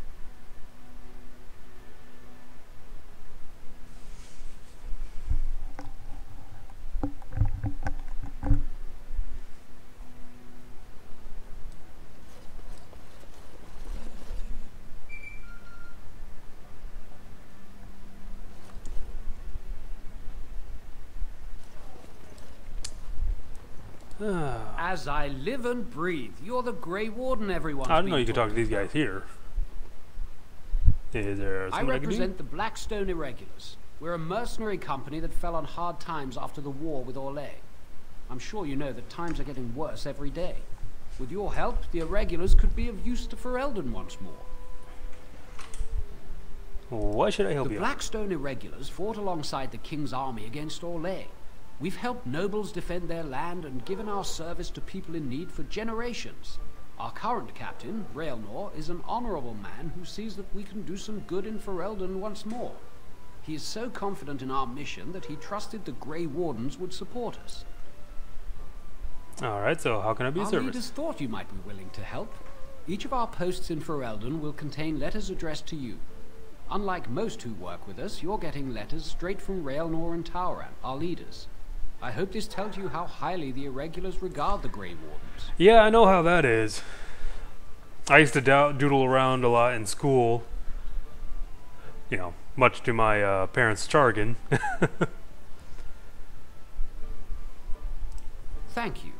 As I live and breathe, you're the Grey Warden, everyone. I didn't know you could talk to these guys here. Is there I represent the Blackstone Irregulars. We're a mercenary company that fell on hard times after the war with Orlais. I'm sure you know that times are getting worse every day. With your help, the Irregulars could be of use to Ferelden once more. Why should I help you? The Blackstone Irregulars fought alongside the King's army against Orlais. We've helped nobles defend their land and given our service to people in need for generations. Our current captain, Raelnor, is an honorable man who sees that we can do some good in Ferelden once more. He is so confident in our mission that he trusted the Grey Wardens would support us. Alright, so how can I be of service? Our leaders thought you might be willing to help. Each of our posts in Ferelden will contain letters addressed to you. Unlike most who work with us, you're getting letters straight from Raelnor and Tauran, our leaders. I hope this tells you how highly the Irregulars regard the Grey Wardens. Yeah, I know how that is. I used to doodle around a lot in school. You know, much to my parents' jargon. Thank you.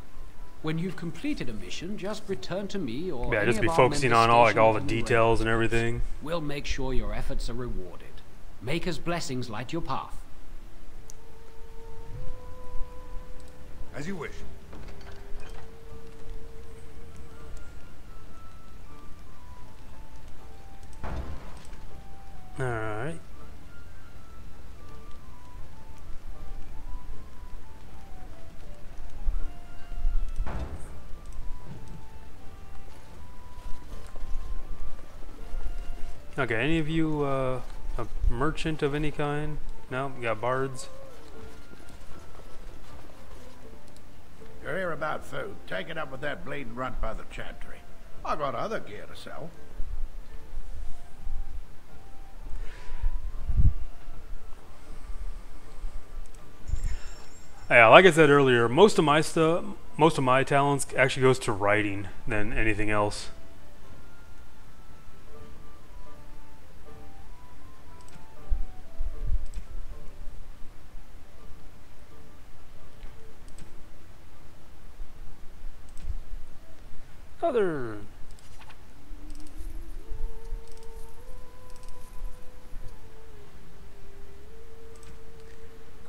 When you've completed a mission, just return to me or yeah, any just be of our focusing member on all the stationed details and everything. We'll make sure your efforts are rewarded. Maker's blessings light your path. As you wish. Alright. Okay, any of you a merchant of any kind? No? You got bards? You're here about food. Take it up with that bleeding runt by the chantry. I got other gear to sell. Yeah, like I said earlier, most of my talents actually goes to writing than anything else. Brother!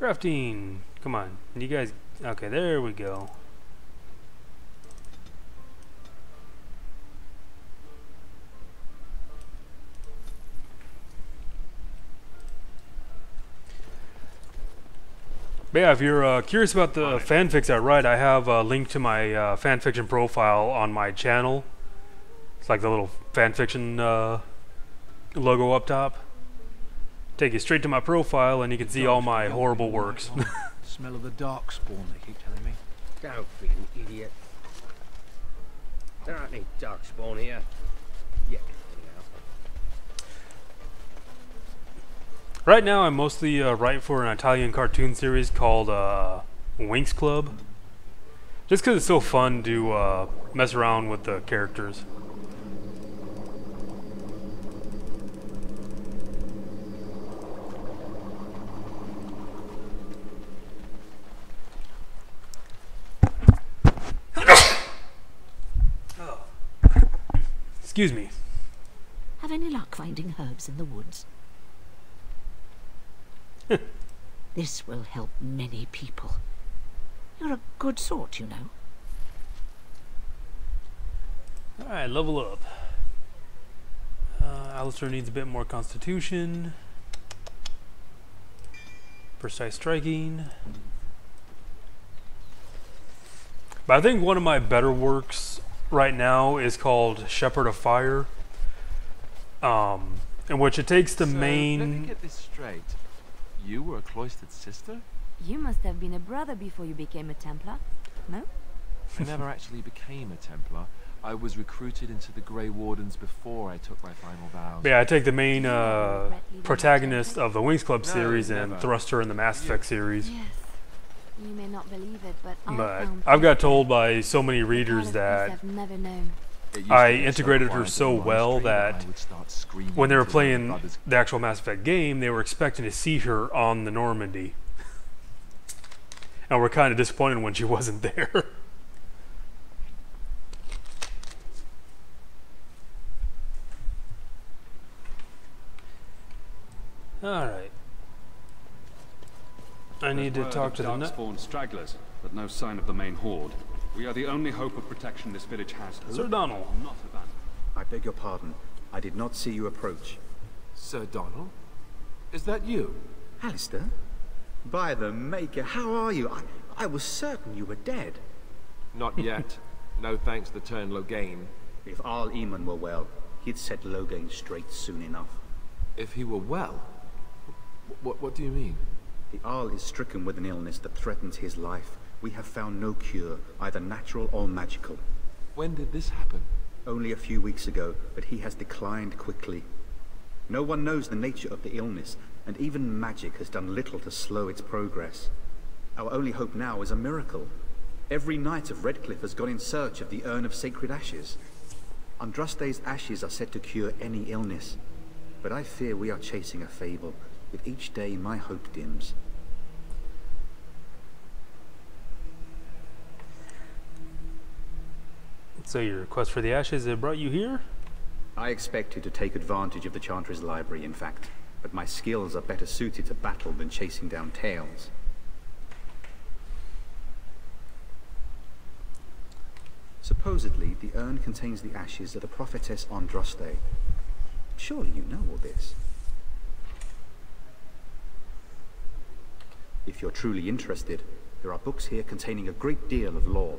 Crafting! Come on. You guys... Okay, there we go. But yeah, if you're curious about the fanfics I write, I have a link to my fanfiction profile on my channel. It's like the little fanfiction logo up top. Take you straight to my profile and you can see all my horrible works. Smell of the darkspawn, they keep telling me. Don't be an idiot. There aren't any darkspawn here. Yet, anyhow. Right now I'm mostly writing for an Italian cartoon series called Winx Club. Just because it's so fun to mess around with the characters. Excuse me. Have any luck finding herbs in the woods? This will help many people. You're a good sort, you know. Alright, level up. Alistair needs a bit more constitution. Precise striking. But I think one of my better works right now is called Shepherd of Fire. In which it takes the main... Let me get this straight. You were a cloistered sister? You must have been a brother before you became a Templar, no? I never actually became a Templar. I was recruited into the Grey Wardens before I took my final vows. Yeah, I take the main protagonist of the Winx Club series and thrust her in the Mass Effect series. Yes. You may not believe it, but I've got told by so many readers that I've never known. I integrated her so well that when they were playing the actual Mass Effect game, they were expecting to see her on the Normandy. And we're kind of disappointed when she wasn't there. Alright. I need to talk to the darkspawn stragglers, but no sign of the main horde. We are the only hope of protection this village has. Sir Donald. Not abandoned. I beg your pardon. I did not see you approach. Sir Donald? Is that you? Alistair? By the Maker, how are you? I was certain you were dead. Not yet. No thanks to turn Loghain. If Arl Eamon were well, he'd set Loghain straight soon enough. If he were well? What do you mean? The Arl is stricken with an illness that threatens his life. We have found no cure, either natural or magical. When did this happen? Only a few weeks ago, but he has declined quickly. No one knows the nature of the illness, and even magic has done little to slow its progress. Our only hope now is a miracle. Every knight of Redcliffe has gone in search of the Urn of Sacred Ashes. Andraste's ashes are said to cure any illness, but I fear we are chasing a fable. With each day, my hope dims. So your request for the ashes have brought you here? I expected to take advantage of the Chantry's library, in fact, but my skills are better suited to battle than chasing down tales. Supposedly, the urn contains the ashes of the prophetess Andraste. Surely you know all this. If you're truly interested, there are books here containing a great deal of lore.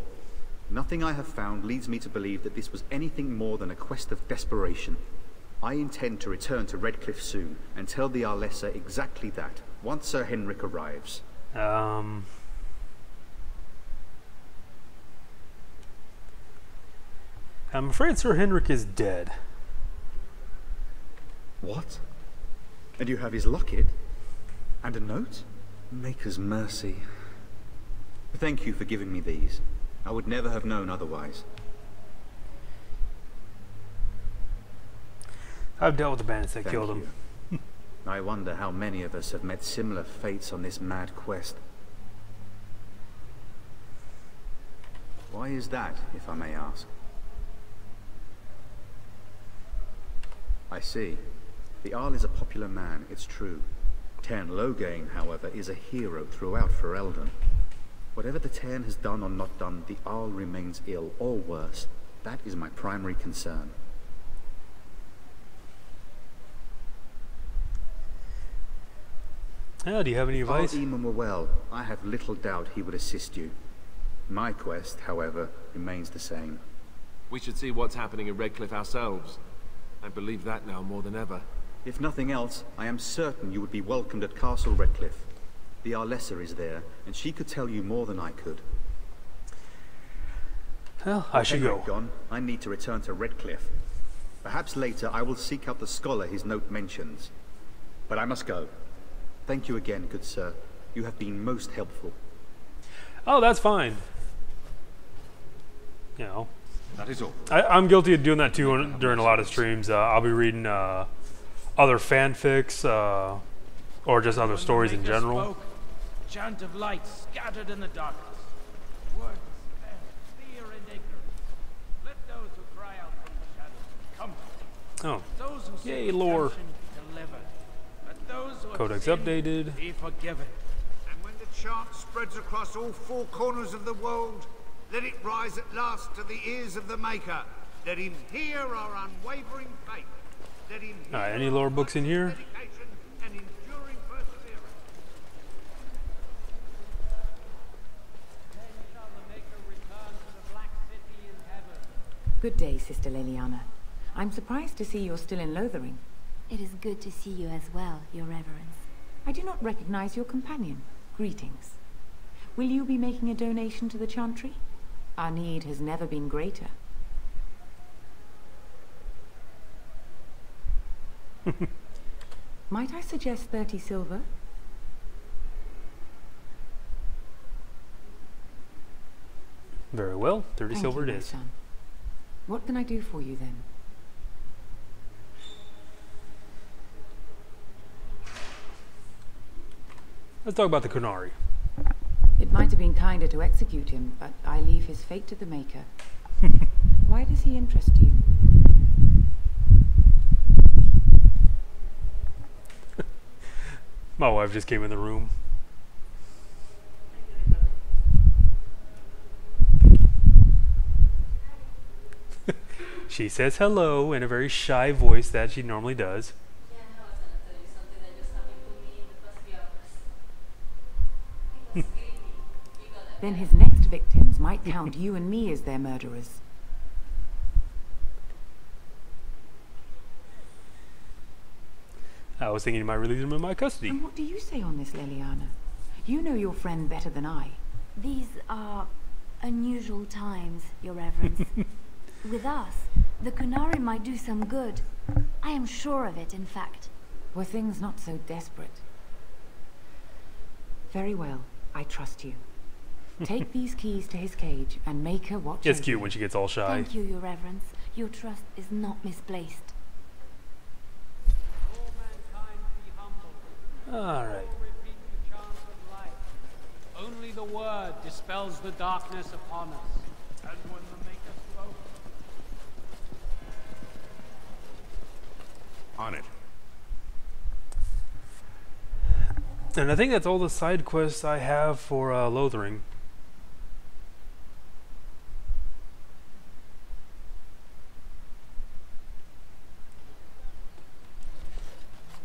Nothing I have found leads me to believe that this was anything more than a quest of desperation. I intend to return to Redcliffe soon and tell the Arlessa exactly that, once Sir Henrik arrives. I'm afraid Sir Henrik is dead. What? And you have his locket? And a note? Maker's mercy. Thank you for giving me these. I would never have known otherwise. I've dealt with the bandits that killed him. I wonder how many of us have met similar fates on this mad quest. Why is that, if I may ask? I see. The Arl is a popular man, it's true. Tairn Loghain, however, is a hero throughout Ferelden. Whatever the Tairn has done or not done, the Arl remains ill, or worse. That is my primary concern. Yeah, do you have any advice? If Eamon were well, I have little doubt he would assist you. My quest, however, remains the same. We should see what's happening in Redcliffe ourselves. I believe that now more than ever. If nothing else, I am certain you would be welcomed at Castle Redcliffe. The Arlessa is there, and she could tell you more than I could. Well, I should go. Gone, I need to return to Redcliffe. Perhaps later I will seek out the scholar his note mentions. But I must go. Thank you again, good sir. You have been most helpful. Oh, that's fine. You know. That is all. I'm guilty of doing that too during a lot of streams. I'll be reading other fanfics or just other stories in general. Spoke. Chant of light scattered in the darkness. Words of despair, fear and ignorance. Let those who cry out from the shadows come. Oh. Those who Yay, lore. delivered. Let those who Codex have sinned updated. be forgiven. And when the chant spreads across all four corners of the world, let it rise at last to the ears of the Maker. Let him hear our unwavering faith. Let him hear Alright, any lore books in here? dedication and enduring perseverance. Then shall the Maker return to the Black City in heaven. Good day, Sister Leliana. I'm surprised to see you're still in Lothering. It is good to see you as well, Your Reverence. I do not recognize your companion. Greetings. Will you be making a donation to the Chantry? Our need has never been greater. Might I suggest 30 silver? Very well, 30 Thank silver you, it my is. son. What can I do for you then? Let's talk about the Kunari. It might have been kinder to execute him, but I leave his fate to the Maker. Why does he interest you? My wife just came in the room. She says hello in a very shy voice that she normally does. Then his next victims might count you and me as their murderers. I was thinking you might release him in my custody. And what do you say on this, Leliana? You know your friend better than I. These are unusual times, Your Reverence. With us, the Kunari might do some good. I am sure of it, in fact. Were things not so desperate? Very well, I trust you. Take these keys to his cage and make her watch. It's cute when she gets all shy. Thank you, Your Reverence. Your trust is not misplaced. Alright. Only the word dispels the darkness upon us. And when the Maker spoke. On it. And I think that's all the side quests I have for Lothering.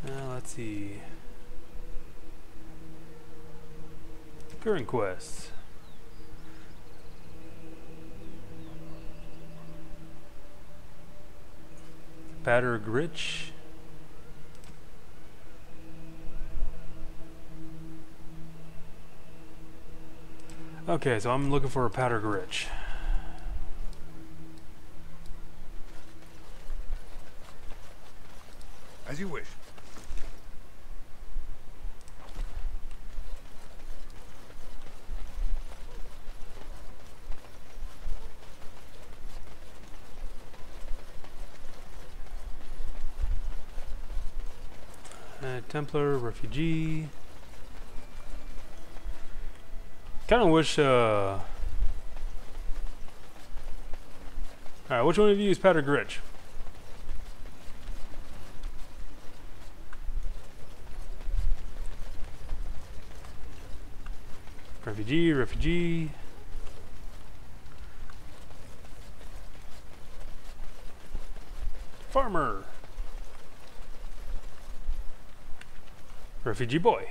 Now let's see. Current quests. Patter Gritch. Okay, so I'm looking for a Patter Gritch. As you wish. Templar, refugee. Kind of wish. Alright, which one of you is Patter Gritch? Refugee, refugee. Farmer. Refugee boy.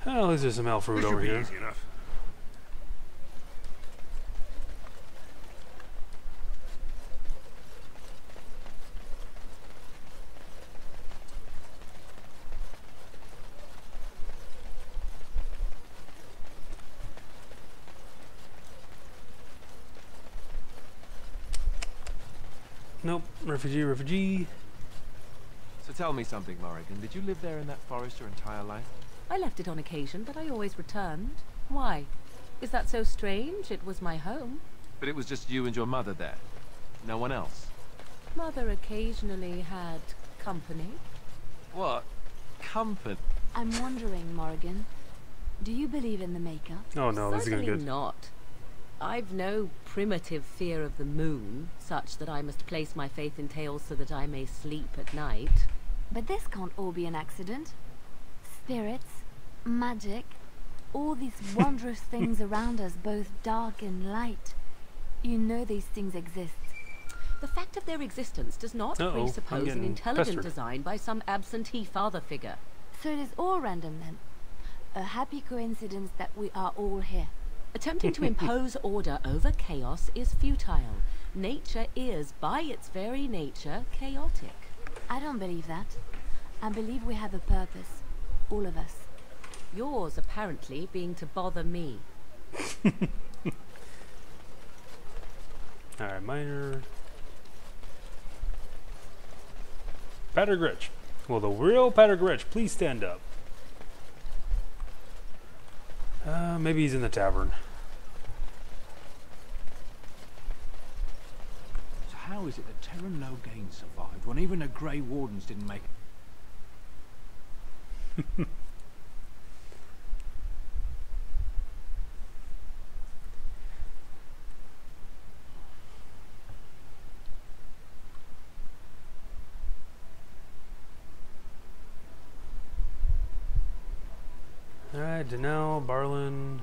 Oh, at least there's some elf fruit over here. Easy enough. Nope. Refugee, refugee. So tell me something, Morrigan. Did you live there in that forest your entire life? I left it on occasion, but I always returned. Why? Is that so strange? It was my home. But it was just you and your mother there. No one else. Mother occasionally had company. What? Company? I'm wondering, Morrigan, do you believe in the Maker? Oh no, this is gonna Certainly get not. I've no primitive fear of the moon, such that I must place my faith in tales so that I may sleep at night. But this can't all be an accident. Spirits, magic, all these wondrous things around us, both dark and light. You know these things exist. The fact of their existence does not I'm presuppose an getting intelligent pestered. design by some absentee father figure. So it is all random then. A happy coincidence that we are all here. Attempting to impose order over chaos is futile. Nature is, by its very nature, chaotic. I don't believe that. I believe we have a purpose. All of us. Yours, apparently, being to bother me. Alright, minor. Pattergritch. Will the real Pattergritch please stand up? Maybe he's in the tavern. So how is it that Terran Logain survived when even the Grey Wardens didn't make it? Alright, Danelle, Barlin.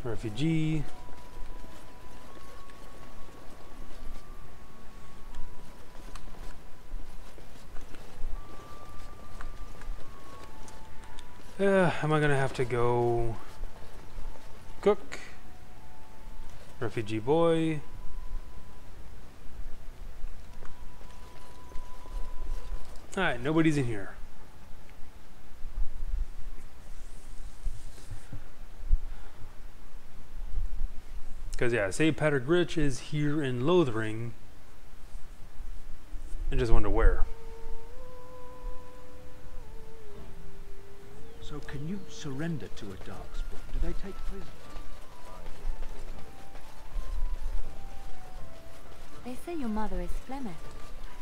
Refugee. Am I gonna have to go cook? Refugee boy. Alright, nobody's in here. Because, yeah, say Pattergritch is here in Lothering. I just wonder where. So can you surrender to a darkspawn? Do they take prisoners? They say your mother is Flemeth,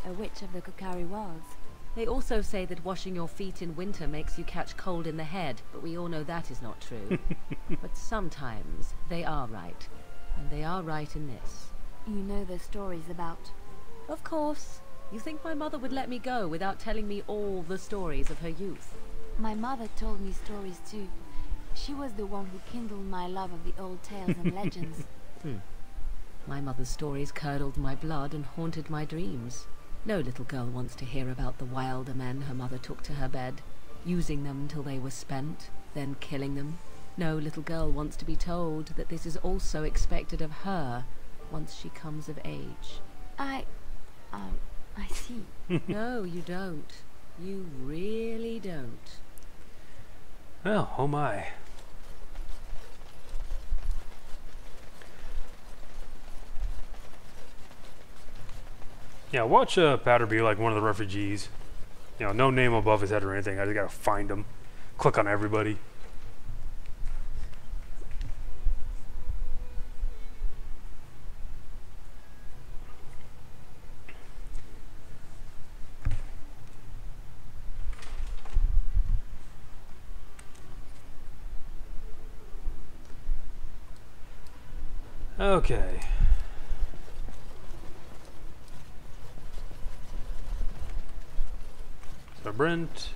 a witch of the Kokari Wilds. They also say that washing your feet in winter makes you catch cold in the head, but we all know that is not true. But sometimes they are right. And they are right in this. You know the stories about... Of course. You think my mother would let me go without telling me all the stories of her youth? My mother told me stories too. She was the one who kindled my love of the old tales and legends. My mother's stories curdled my blood and haunted my dreams. No little girl wants to hear about the wilder men her mother took to her bed, using them till they were spent, then killing them. No little girl wants to be told that this is also expected of her once she comes of age. I see. No, you don't. You really don't. Well, oh my. Yeah, watch Patter be like one of the refugees. You know, no name above his head or anything. I just gotta find him. Click on everybody. Okay. So Brent.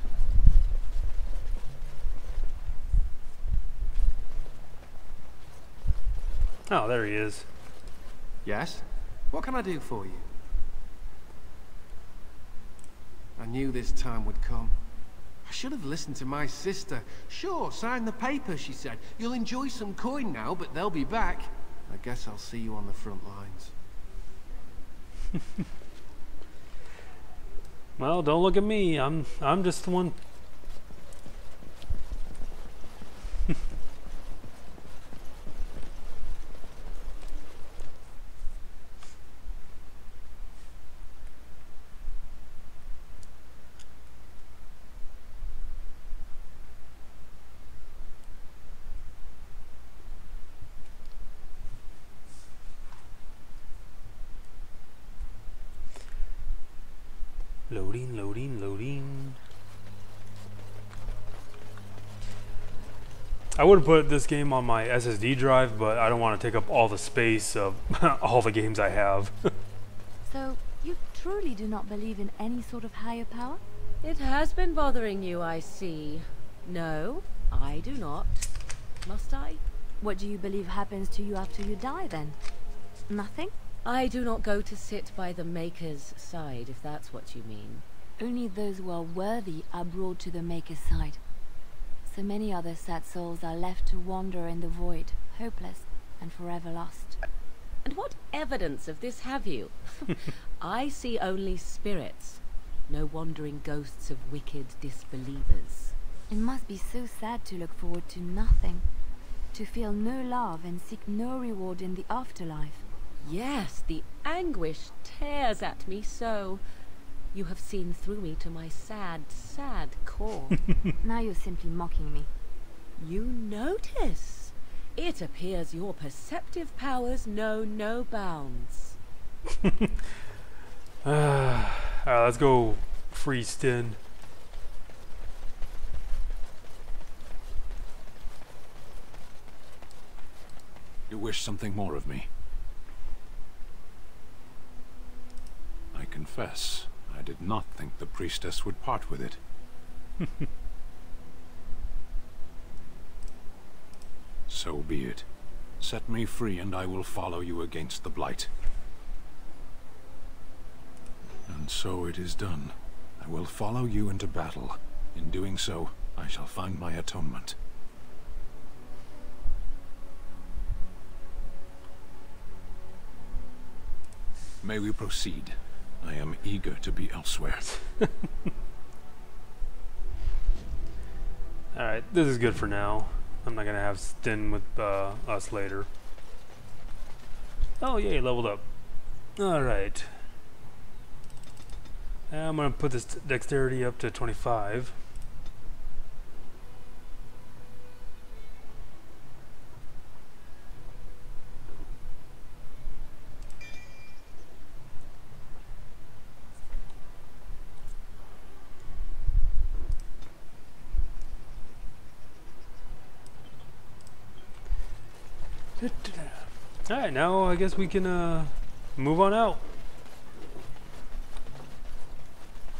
Oh, there he is. Yes? What can I do for you? I knew this time would come. I should have listened to my sister. Sure, sign the paper, she said. You'll enjoy some coin now, but they'll be back. I guess I'll see you on the front lines. Well, don't look at me. I'm just the one. Loading, loading, loading. I would put this game on my SSD drive, but I don't want to take up all the space of all the games I have. So, you truly do not believe in any sort of higher power? It has been bothering you, I see. No, I do not. Must I? What do you believe happens to you after you die, then? Nothing? I do not go to sit by the Maker's side, if that's what you mean. Only those who are worthy are brought to the Maker's side. So many other sad souls are left to wander in the void, hopeless and forever lost. And what evidence of this have you? I see only spirits, no wandering ghosts of wicked disbelievers. It must be so sad to look forward to nothing, to feel no love and seek no reward in the afterlife. Yes, the anguish tears at me so. You have seen through me to my sad, sad core. Now you're simply mocking me. You notice? It appears your perceptive powers know no bounds. Alright, let's go free Stin. You wish something more of me? I confess, I did not think the priestess would part with it. So be it. Set me free and I will follow you against the Blight. And so it is done. I will follow you into battle. In doing so, I shall find my atonement. May we proceed? I am eager to be elsewhere. Alright, this is good for now. I'm not gonna have Stin with us later. Oh yay, leveled up. Alright. I'm gonna put this dexterity up to 25. Alright, now I guess we can move on out.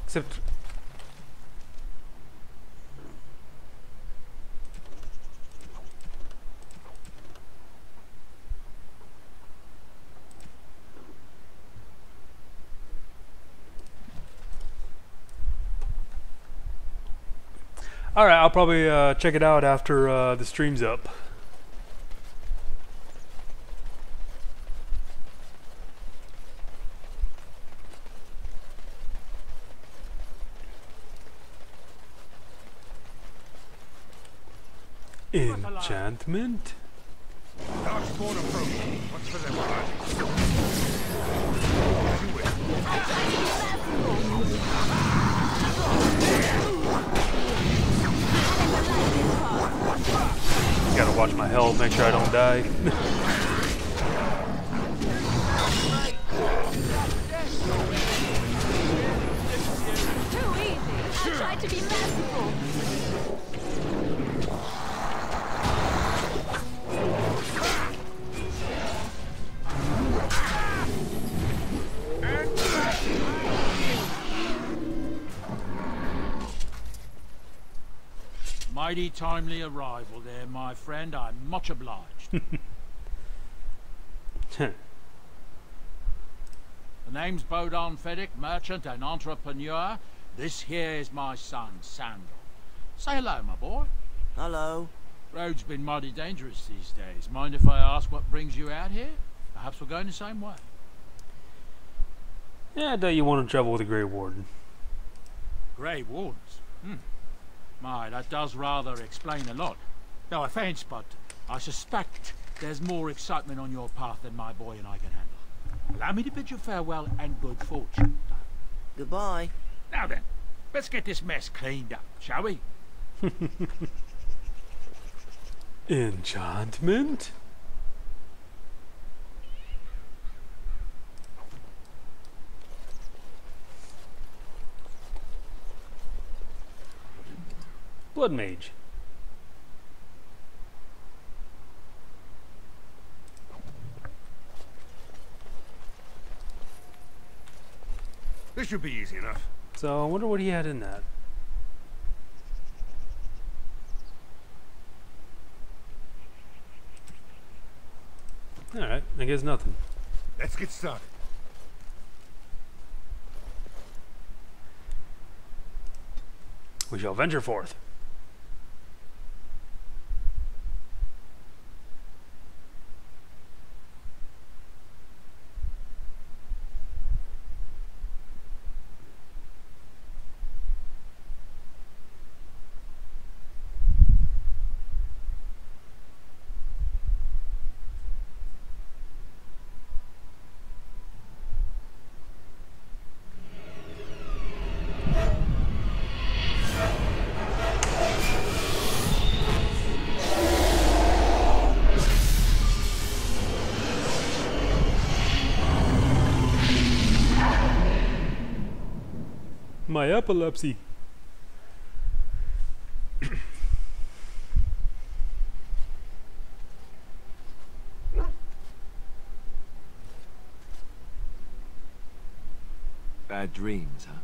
Except alright, I'll probably check it out after the stream's up. Enchantment? Darkspawn approach. What's for them? Gotta watch my health, make sure I don't die. Too easy. I tried to be merciful. Mighty timely arrival there, my friend. I'm much obliged. The name's Bodon Feddick, merchant and entrepreneur. This here is my son, Sandal. Say hello, my boy. Hello. Road's been mighty dangerous these days. Mind if I ask what brings you out here? Perhaps we're going the same way. Yeah, I doubt you want to travel with the Grey Warden. Grey Wardens? My, that does rather explain a lot. No offence, but I suspect there's more excitement on your path than my boy and I can handle. Allow me to bid you farewell and good fortune. Goodbye. Now then, let's get this mess cleaned up, shall we? Enchantment? Blood Mage. This should be easy enough. So I wonder what he had in that. Alright, I guess nothing. Let's get started. We shall venture forth. My epilepsy. Bad dreams, huh?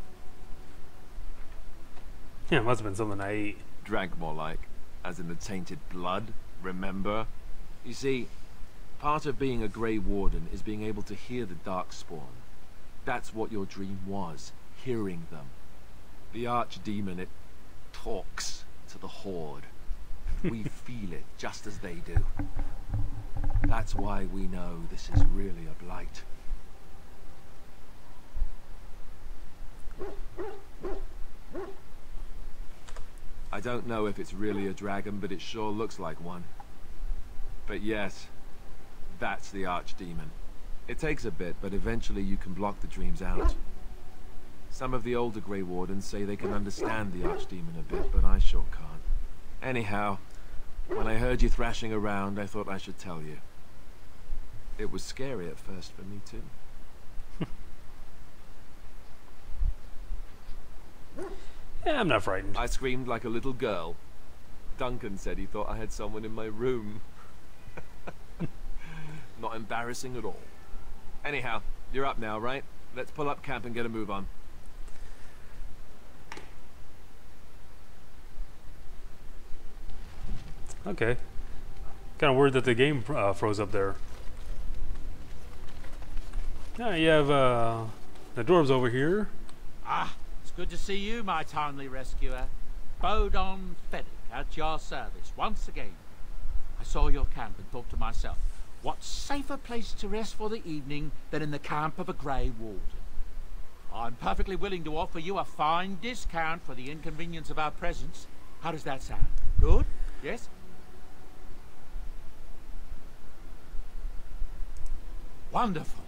Yeah, it must have been something I ate. Drank more like, as in the tainted blood, remember? You see, part of being a Grey Warden is being able to hear the Darkspawn. That's what your dream was, hearing them. The archdemon, it talks to the Horde. We feel it just as they do. That's why we know this is really a blight. I don't know if it's really a dragon, but it sure looks like one. But yes, that's the archdemon. It takes a bit, but eventually you can block the dreams out. Some of the older Grey Wardens say they can understand the archdemon a bit, but I sure can't. Anyhow, when I heard you thrashing around, I thought I should tell you. It was scary at first for me too. Yeah, I'm not frightened. I screamed like a little girl. Duncan said he thought I had someone in my room. Not embarrassing at all. Anyhow, you're up now, right? Let's pull up camp and get a move on. Okay. Kind of weird that the game froze up there. Yeah, you have the dwarves over here. Ah, it's good to see you, my timely rescuer. Bodon Feddick, at your service once again. I saw your camp and thought to myself, what safer place to rest for the evening than in the camp of a Grey Warden? I'm perfectly willing to offer you a fine discount for the inconvenience of our presence. How does that sound? Good? Yes? Wonderful.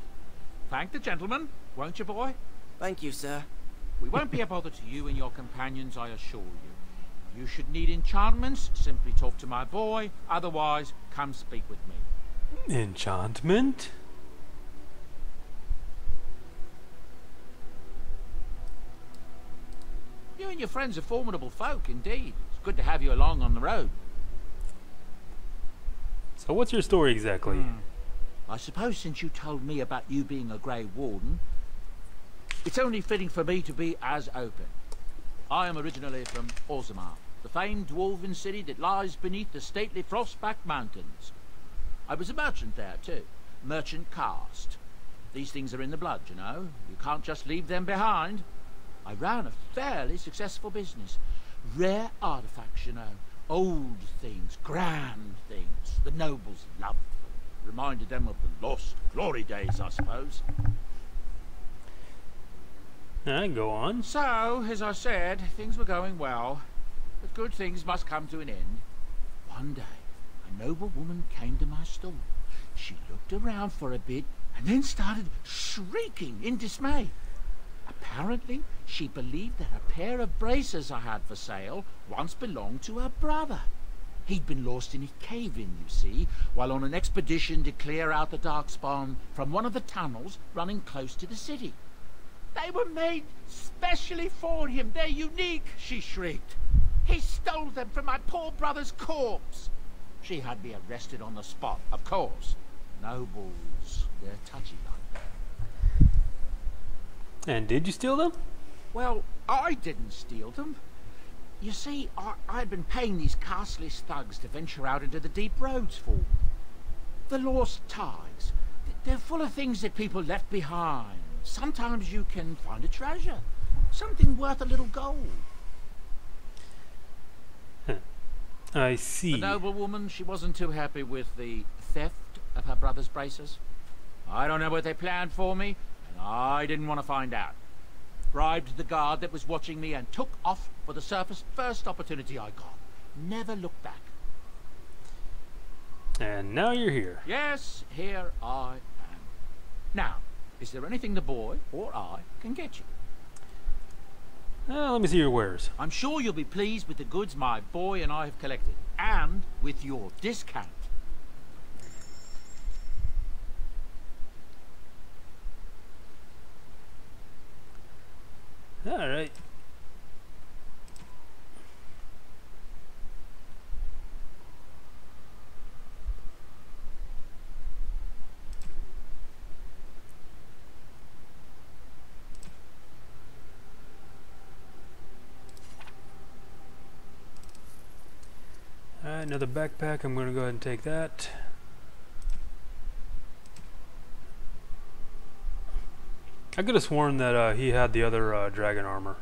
Thank the gentleman, won't you, boy? Thank you, sir. We won't be a bother to you and your companions, I assure you. You should need enchantments, simply talk to my boy. Otherwise, come speak with me. Enchantment? You and your friends are formidable folk, indeed. It's good to have you along on the road. So what's your story exactly? I suppose since you told me about you being a Grey Warden, it's only fitting for me to be as open. I am originally from Orzammar, the famed dwarven city that lies beneath the stately Frostback Mountains. I was a merchant there, too. Merchant caste. These things are in the blood, you know. You can't just leave them behind. I ran a fairly successful business. Rare artifacts, you know. Old things, grand things. The nobles loved them. Reminded them of the lost glory days, I suppose. Go on. So, as I said, things were going well. But good things must come to an end. One day, a noble woman came to my stall. She looked around for a bit and then started shrieking in dismay. Apparently, she believed that a pair of braces I had for sale once belonged to her brother. He'd been lost in a cave-in, you see, while on an expedition to clear out the Darkspawn from one of the tunnels running close to the city. They were made specially for him. They're unique, she shrieked. He stole them from my poor brother's corpse. She had me arrested on the spot, of course. Nobles, they're touchy like that. And did you steal them? Well, I didn't steal them. You see, I'd been paying these castless thugs to venture out into the deep roads for me. The lost ties. They're full of things that people left behind. Sometimes you can find a treasure. Something worth a little gold. I see. The noblewoman, she wasn't too happy with the theft of her brother's braces. I don't know what they planned for me, and I didn't want to find out. Bribed the guard that was watching me and took off for the surface first opportunity I got. Never looked back. And now you're here. Yes, here I am. Now, is there anything the boy or I can get you? Let me see your wares. I'm sure you'll be pleased with the goods my boy and I have collected, and with your discount. All right. Alright, another backpack. I'm going to go ahead and take that. I could have sworn that he had the other dragon armor.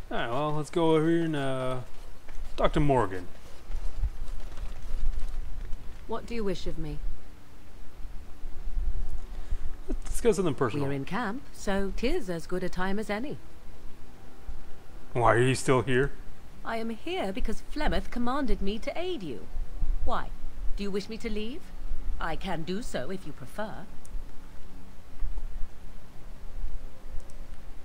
Alright, well, let's go over here and talk to Morgan. What do you wish of me? Let's discuss something personal. We're in camp, so 'tis as good a time as any. Why are you still here? I am here because Flemeth commanded me to aid you. Why? Do you wish me to leave? I can do so if you prefer.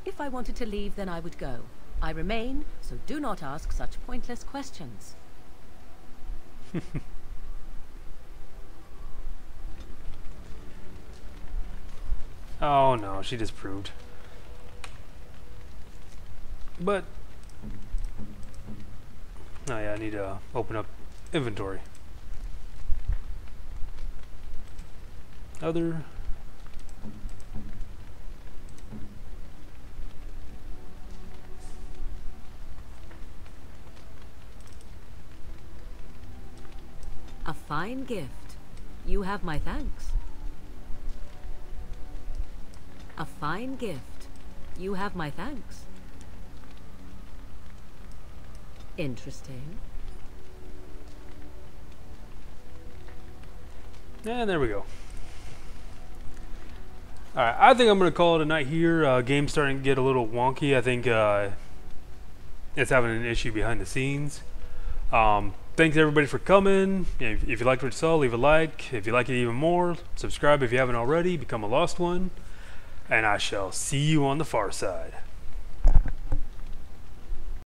If I wanted to leave, then I would go. I remain, so do not ask such pointless questions. Oh no, she disproved. But oh yeah, I need to open up inventory. Other. A fine gift. You have my thanks. A fine gift. You have my thanks. Interesting. And there we go. Alright, I think I'm going to call it a night here. Game's starting to get a little wonky. I think it's having an issue behind the scenes. Thanks everybody for coming. If you liked what you saw, leave a like. If you like it even more, subscribe if you haven't already. Become a Lost One. And I shall see you on the far side.